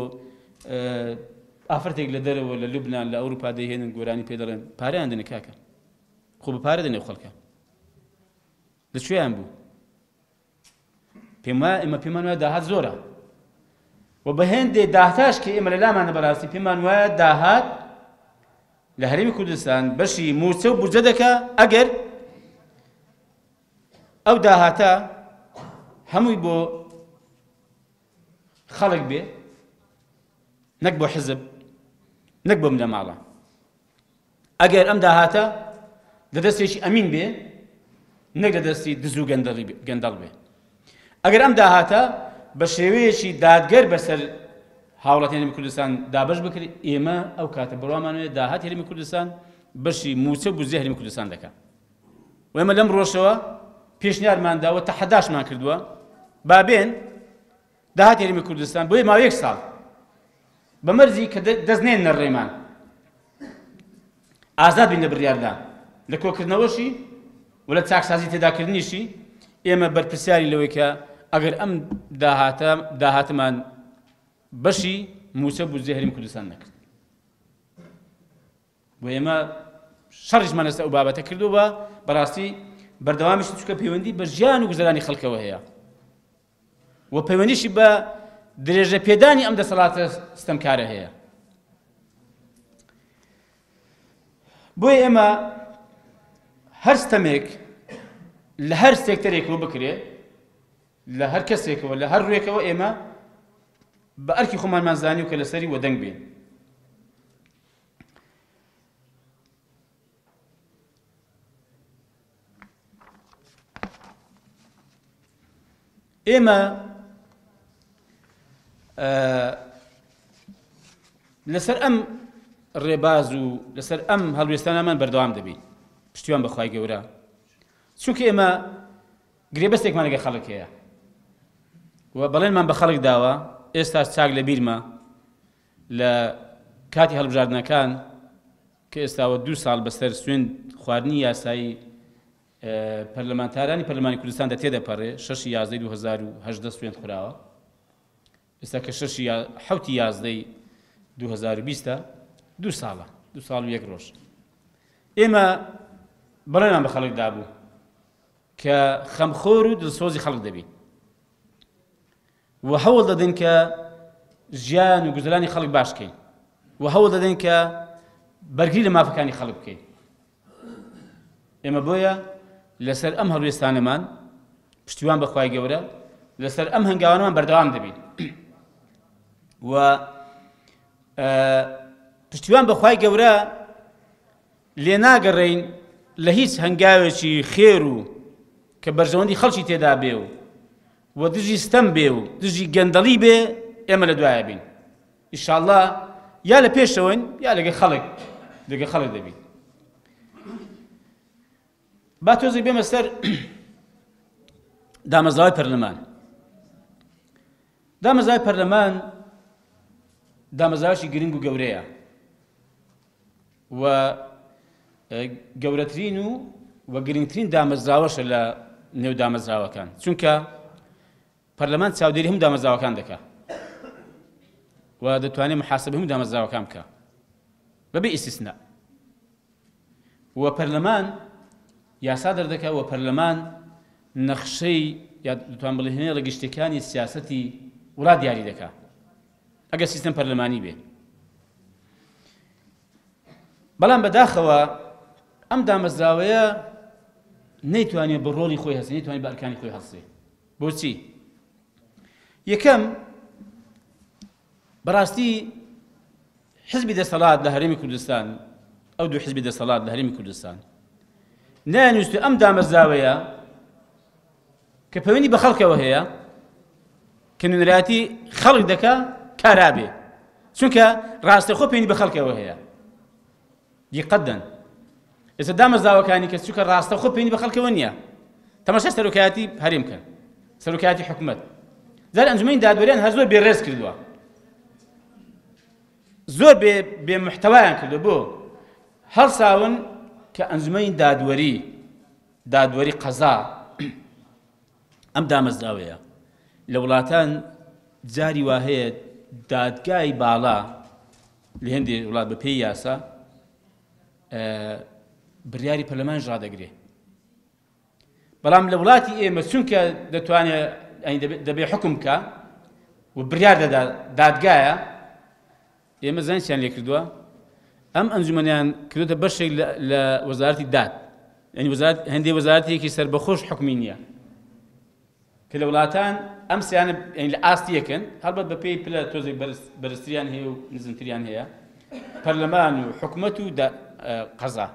[SPEAKER 5] ئافرەتێک لە دەرەوە لە لوبنان لە ئەوروپا دەیهێنن گۆرانی پێدەڵێن پارەیان دەنێ کاکە خۆ بە پارە دەنێ خەڵکە لەکوێیان بوو ئێمە پێمان وایە داهات زۆرە و بە هێندێ داهاتاش کە ئێمە لە لامانە بەڕاستی پێمان وایە داهات لە هەرێمی کوردستان بەشی موچە و بورجە دەکا ئەگەر ئەو داهاتە هەمووی بۆ خەڵک بێ نەک بۆ حزب نەک بۆ منە ماڵە ئەگەر ئەم داهاتە لە دەستێکی ئەمین بێ نەک لە دەستی دز و گەندەڵ بێ. ئەگەر ئەم داهاتە بە شێوەیەکی دادگەر بەسەر هاوڵاتی هەرێمی کوردستان دابەش بکرێت، ئێمە ئەو کاتە بڕوامانوێت داهات هەرێمی کوردستان بەشی موچە بوزێ هەرێمی کوردستان دەکات. و ئێمە لەم ڕۆژەوە پێشنیارمانداوە تا حەداشمان کردووە بابێن داهات هەرێمی کوردستان بۆیە ماوەی 1 ساڵ بە مەرجی کە دەستنێن نەڕێمان ئازاد بین لە بڕیاردان لە کۆکردنەوەشی و لە چاکسازی تێداکردنیشی. ئێمە بەرپرسیاری لەوەی کە ئەگەر ئەم داهاتمان بەشی موچە بوزێ هەرێمی کوردستان نەکرد، بۆ ئێمە شەڕیشمان لەسەر ئەو بابەتە کردووە. بەڕاستی بەردەوامیشی چونکە پەیوەندی بە ژیان و گوزەرانی خەڵکەوە هەیە و پەیوەندیشی بە درێژە پێدانی ئەم دەسەڵاتە ستەمکارە هەیە. بۆیە ئێمە هەر ستەمێک لە هەر سێکتەرێکەوە بکرێ، لە هەر کەسێکەوە لە هەر ڕوێکەوە ئێمە بە ئەرکی خۆمانمان زانی و کە لەسەری وەدەنگ بین. ئێمە لەسەر ئەم ڕێباز و لەسەر ئەم هەڵوێستانەمان بەردەوام دەبین پشتیوان بەخوای گەورە، چونکە ئێمە گرێبەستێکمان لەگەڵ خەڵک هەیە و بەڵێنمان بە خەڵک داوە. ئێستا چاک لە بیرمە لە کاتی هەڵبژاردنەکان کە ئێستاوە 2 ساڵ بەسەر سوێند خواردنی یاسایی پەرلەمانتارانی پەرلەمانی کوردستان دەتێدەپەڕێ 6/11/2018 سوێند خوراوە. ئێستا کە 6/7/11/2020 2 ساڵە 2 ساڵ و 1 ڕۆژ. ئێمە بەڵێنمان بە خەڵک دابوو کە خەمخۆر و دڵسۆزی خەڵک دەبین و هەوڵ دەدەین کە ژیان و گوزەرانی خەڵک باش بکەین و هەوڵ دەدەین کە بەرگری لە مافەکانی خەڵک بکەین. ئێمە بۆیە لەسەر ئەم هەڵوێستانەمان پشتیوان بەخوای گەورە لەسەر ئەم هەنگاوانەمان بەردەوام دەبین و پشتیوان بەخوای گەورە لێ ناگەڕێین لە هیچ هەنگاوێکی خێر و کە بەرژەوەندی خەڵکی تێدا بێ و دژی ستەم بێ و دژی گەندەڵی بێ، ئێمە لە دوایە بین. ئینشاءڵڵا یا لە پێشەوەین یا لەگەڵ خەڵک دەبین. با تۆزێک بێمە سەر دامەزراوەی پەرلەمان. دامەزراوەی پەرلەمان دامەزراوەشی گرنگ و گەورەیە و گەورەترین و گرنگترین دامەزراوەشە لە نێو دامەزراوەکان، چونکە پەرلەمان چاودێری هەموو دامەزراوەکان دەکات و دەتوانێت محاسبە هەموو دامەزراوەکان بکە بەبێ ئیستیسنا. و پەرلەمان یاسا دەردەکات و پەرلەمان نەخشەی یا دەتوان بڵێنێ ڕێگەشتەکانی سیاسەتی وڵات دیاری دەکات ئەگەر سیستەم پەرلەمانی بێ. بەڵام بەداخەوە ئەم دامەزراوەیە نەیتوانێت بە ڕۆڵی خۆی هەستێ، نەیتوانێت بە ئەرکانی خۆی هەڵسێ. بۆچی؟ یەکەم بەڕاستی حزبی دەسەڵات لە هەرێمی کوردستان، ئەو 2 حزبی دەسەڵات لە هەرێمی کوردستان نانویستو ئەم دامەزراوەیە کە پەیوەندی بە خەڵکەوە هەیە کە نوێنەراتی خەڵک دەکا کارابێ، چونکە ڕاستەخۆ پەیوەندی بە خەڵکەوە هەیە. دیقەتدەن ئێستا دامەزراوەکانی کە چونکە ڕاستەخۆ پەیوەندی بە خەڵکەوە نییە، تەماشای سەرۆکایەتی هەرێم بکەن، سەرۆکایەتی حکوومەت. زار ئەنجومەنی دادوەریان هەر زۆر بێڕێز کردووە، زۆر بێمحتەوایان کردووە بۆ هەڵساون کە ئەنجومەنی دادوەری قەزا ئەم دامەزراوەیە لە وڵاتان جاری وا هەیە دادگای باڵا لە هەندێک وڵات بە پێی یاسا بڕیاری پەرلەمانش ڕادەگرێ. بەڵام لە وڵاتی ئێمە چونکە دەتوانێت دەبێ حکم بکە و بڕیار دەدا دادگایە، ئێمە زانستیان لێ کردووە ئەم ئەنجومەنیان کردوتە بەشێک لە وەزارەتی داد، یعنی هەندێک وەزارەتێکی سەربەخۆش حکمی نییە کە لە وڵاتان ئەم سیانە لە ئاستی یەکەن، هەڵبەت بە پێی پلە تۆزێک بەرزتریان هەیە و نزمتریان هەیە، پەرلەمان و حکومەت و قەزا.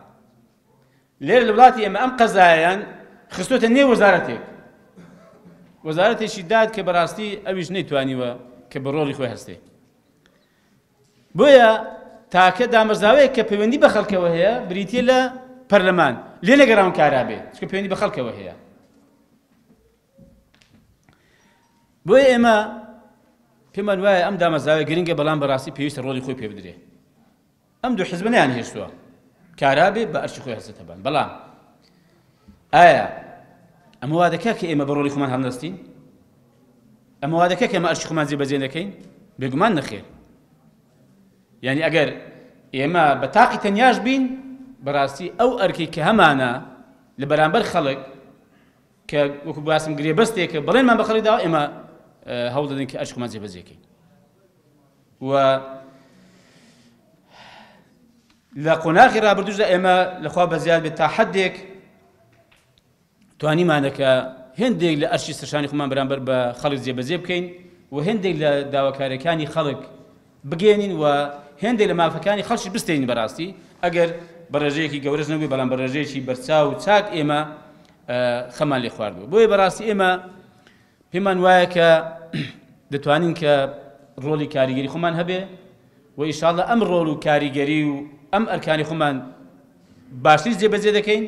[SPEAKER 5] لێرە لە وڵاتی ئێمە ئەم قەزایان خستۆتە نێو وەزارەتێک وەزارەتێکی داد کە بەڕاستی ئەویش نەیتوانیوە کە بە ڕۆڵی خۆی هەستێ بۆیە تاکە دامەرزاوەیە کە پەیوەندی بە خەڵکەوە هەیە بریتیە لە پەرلەمان لێ نەگەڕاون کارا بێ چکە پەیوەندی بە خەڵکەوە هەیە بۆیە ئێمە پێمان وایە ئەم دامەرزاوەیە گرنگە بەڵام بەڕاستی پێویستە ڕۆڵی خۆی پێ بدرێ ئەم دوو حیزب نەیان هێشتووە کارا بێ بە ئەرشی خۆی هەستێتە بان بەڵام ئایا ئەمە وا دەکات کە ئێمە بە ڕۆڵی خۆمان هەڵنەستین ئەمە وا دەکات کە ئێمە ئەرشی خۆمان جێبەجێ دەکەین بێگومان نەخێر یعنی ئەگەر ئێمە بە تاقی تەنیاش بین بەڕاستی ئەو ئەرکەی کە هەمانە لە بەرامبەر خەڵک کە وەکو باسم گرێبەستێکە بەڵێنمان بە خەڵکی داوە ئێمە هەوڵ دەدەین کە ئەرشی خۆمان جێبەجێکەین و لە قۆناغی ڕابردووشدا ئێمە لەخوا بەزیاد بێت تا حەدێک توانیمانەکە هێندێک لە ئەرشی سەرشانی خۆمان بەرامبەر بە خەڵک جێبەجێ بکەین و هێندێک لە داواکاریەکانی خەڵک بگێنین و هێندێک لە مافەکانی خەڵکی بستێنین بەڕاستی ئەگەر بە ڕێژەیەکی گەورەش نەبووی بەڵام بە ڕێژەیەکی بەرچاو و چاک ئێمە خەمان لێ خواردووە بۆیە بەڕاستی ئێمە پێمان وایە کە دەتوانین کە ڕۆڵی کاریگەری خۆمان هەبێ و ئینشاءڵڵا ئەم ڕۆڵ و کاریگەری و ئەم ئەرکانی خۆمان باشتر جێبەجێ دەکەین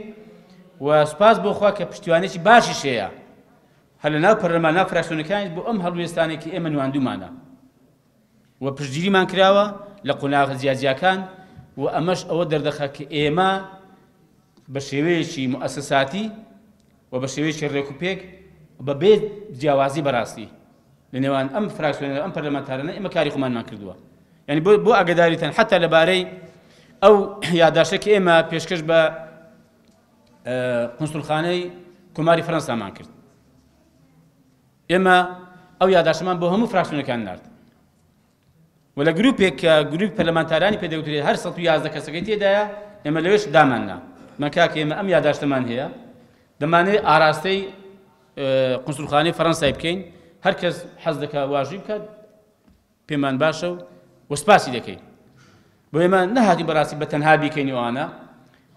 [SPEAKER 5] و سوپاس بۆ خوا کە پشتیوانێکی باشیش هەیە هەر لە ناو پەرلەمان ناو فراکسیۆنەکانی بۆ ئەم هەڵوێستانێکی ئێمە نواندوومانە و پشتگیریمان کراوە لە قۆناغە جیاجیاکان و ئەمەش ئەوە دەردەخات کە ئێمە بە شێوەیەکی موسساتی و بە شێوەیەکی ڕێکوپێک بەبێ جیاوازی بەڕاستی لە نێوان ئەم فراکسیۆنە ئەم پەرلەمانتارانە ئێمە کاری خۆمانمان کردووە یعنی بۆ ئاگاداریتان حتا لەبارەی ئەو یادداشتێکی ئێمە پێشکەش بە قونسڵخانەی کۆماری فەرەنسامان کرد ئێمە ئەو یادداشتمان بۆ هەموو فراکسیۆنەکان نارد و لە گروپێک کە گروپ پەرلەمانتارانی پێدەوترێت هەر 111 کەسەکەی تێدایە ئێمە لەوێش داماننا مەکاکە ئێمە ئەم یادداشتمان هەیە دەمانێت ئاراستەی قونسڵخانەی فەرەنسای بکەین هەر کەس حەز دەکات واژووی بکات پێمان باشە و سپاسی دەکەین بۆ ئێمە نەهاتی بەڕاستی بە تەنها بیکەینەوەوانە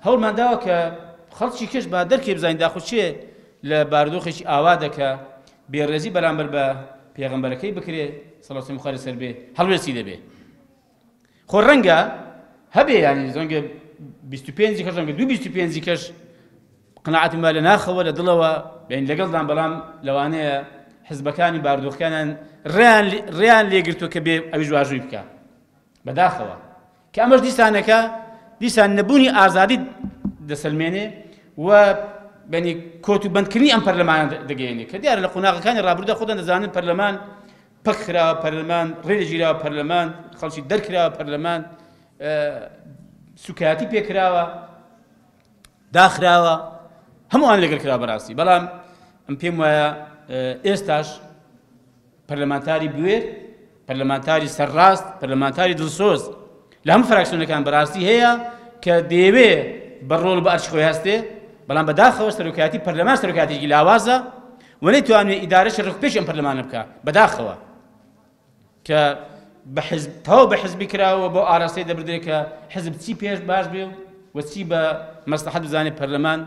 [SPEAKER 5] هەوڵمان داوە کە خەڵکی کەش با دەرکێ بزانین داخۆ چێ لە بارودۆخێکی ئاوا دەکە بێڕێزی بەرامبەر بە پێغەمبەرەکەی بکرێ سەڵاو و خوارە سەر بێ هەڵوێستی دەبێ خۆ ڕەنگە هەبێ ینی ڕەنگە 25 کەش ڕەنگە 25 کەش قناعەتی ما لە ناخەوە لە دڵەوە بین لەگەڵدان بەڵام لەوانەیە حزبەکانی بارودۆخەکانیان ڕێیان لێگرتووە کە بێ ئەویش واژووی بکە بەداخەوە کە ئەمەش دیسان نەبوونی ئازادی دەسەلمێنێ و بەنی کۆت و بەندکردنی ئەم پەرلەمانە دەگەێنێ کە دیارە لە قۆناغەکانی ڕابردوودا خۆتان دەزانن پەرلەمان پەک کراوە پەرلەمان ڕێدەگیراوە پەرلەمان خەڵکی دەرکراوە پەرلەمان سوکایەتی پێکراوە داخراوە هەمووان لەگەڵ کراوە بەڕاستی بەڵام ئەم پێم وایە ئێستاش پەرلەمانتاری بوێر پەرلەمانتاری سەرڕاست پەرلەمانتاری دڵسۆز لە هەموو فراکسیۆنەکان بەڕاستی هەیە کە دەیەوێ بەڕۆڵ بە ئەرشی خۆی هەستێ بەڵام بەداخەوە سەرۆکایەتی پەرلەمان سەرۆکایەتێکی لاوازە و نەیتوانێت ئیدارەی ڕێکوپێکی ئەم پەرلەمانە بکە بەداخەوە کە تەواو بە حزبی کراوە بۆ ئاراستەی دەبردرێت کە حزب چی پێش باش بێ و چی بە مەسلحەت بزانێت پەرلەمان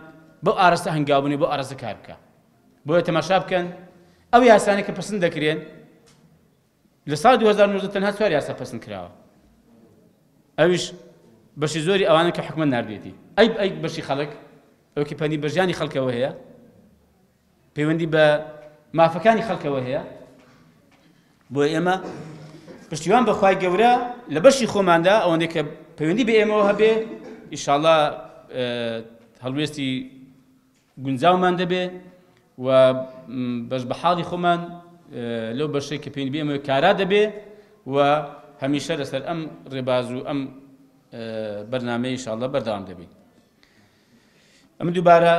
[SPEAKER 5] بۆ ئاراستە هەنگاوبوونی بۆ ئاراستە کار بکە بۆیە تەماشا بکەن ئەو یاسانەی کە پەسەند دەکرێن لە ساڵ 2019 تەنها 4 یاسا پەسەند کراوە ئەویش بەشی زۆری ئەوانە کە حکومەت ناردێتی ئەی بەشی خەڵک ئەو کە پەنی بەژیانی خەڵکەوە هەیە پەیوەندی بە مافەکانی خەڵکەوە هەیە بۆ ئێمە پشتیوان بەخوای گەورە لە بەشی خۆماندا ئەوەندەی کە پەیوەندی بە ئێمەوە هەبێ ئینشاءڵڵا هەڵوێستی گونجاومان دەبێ و بەش بە حاڵی خۆمان لەو بەشەی کە پەیوەندی بە ئێمەوە کارا دەبێ و هەمیشە لەسەر ئەم ڕێباز و ئەم بەرنامەی ئینشاءڵڵا بەردەوام دەبێت ئەمە دووبارە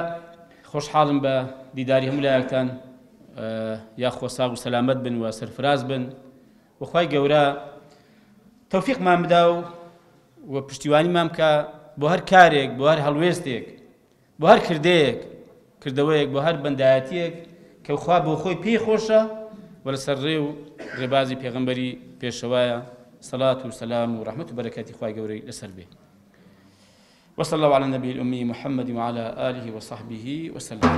[SPEAKER 5] خۆشحاڵم بە دیداری هەموو لایەکتان یاخۆ ساغ و سەلامەت بن و سەرفراز بن وخوای گەورە تەوفیقمان بدا و پشتیوانیمان بکە بۆ هەر کارێک بۆ هەر هەڵوێستێک بۆ هەر کردەوەیەک بۆ هەر بەندایەتیەک کە خوا بۆ خۆی پێی خۆشە و لەسەر ڕێ و ڕێبازی پێغەمبەری پێشەوایە سەڵات و سەلام و ڕەحمەت و بەرەکەتی خوای گەورەی لەسەر بێ وصلى الله على النبي الأمي محمد وعلى آله وصحبه وسلم.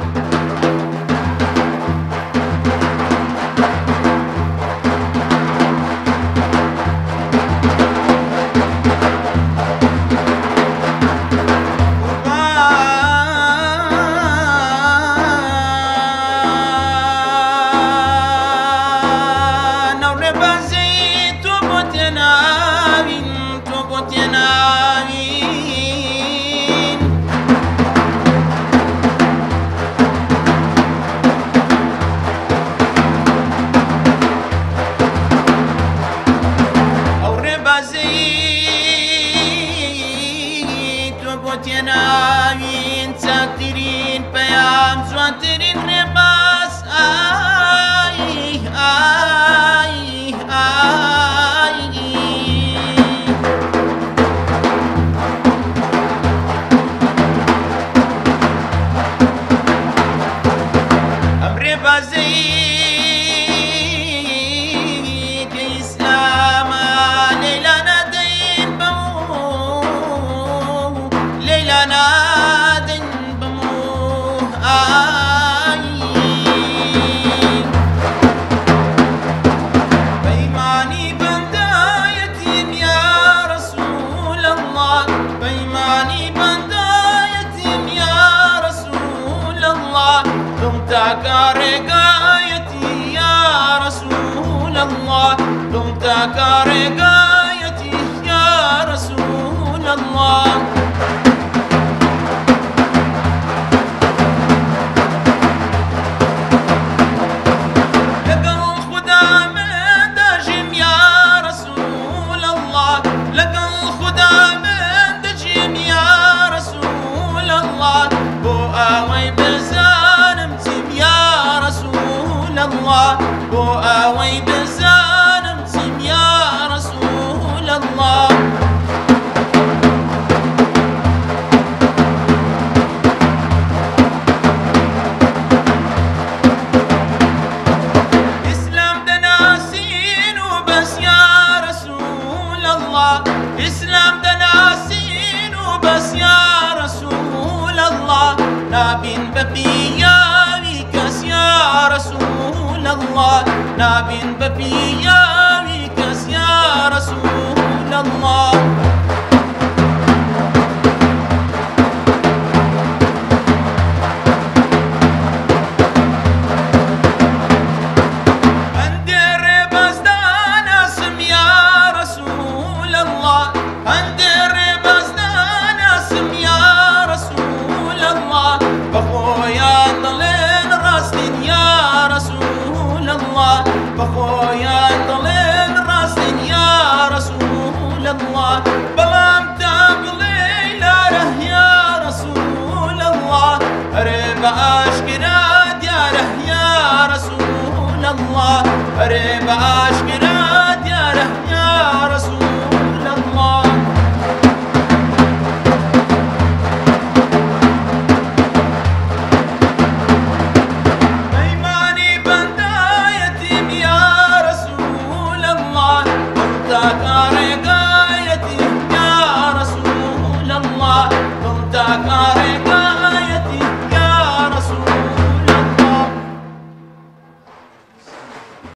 [SPEAKER 2] Kare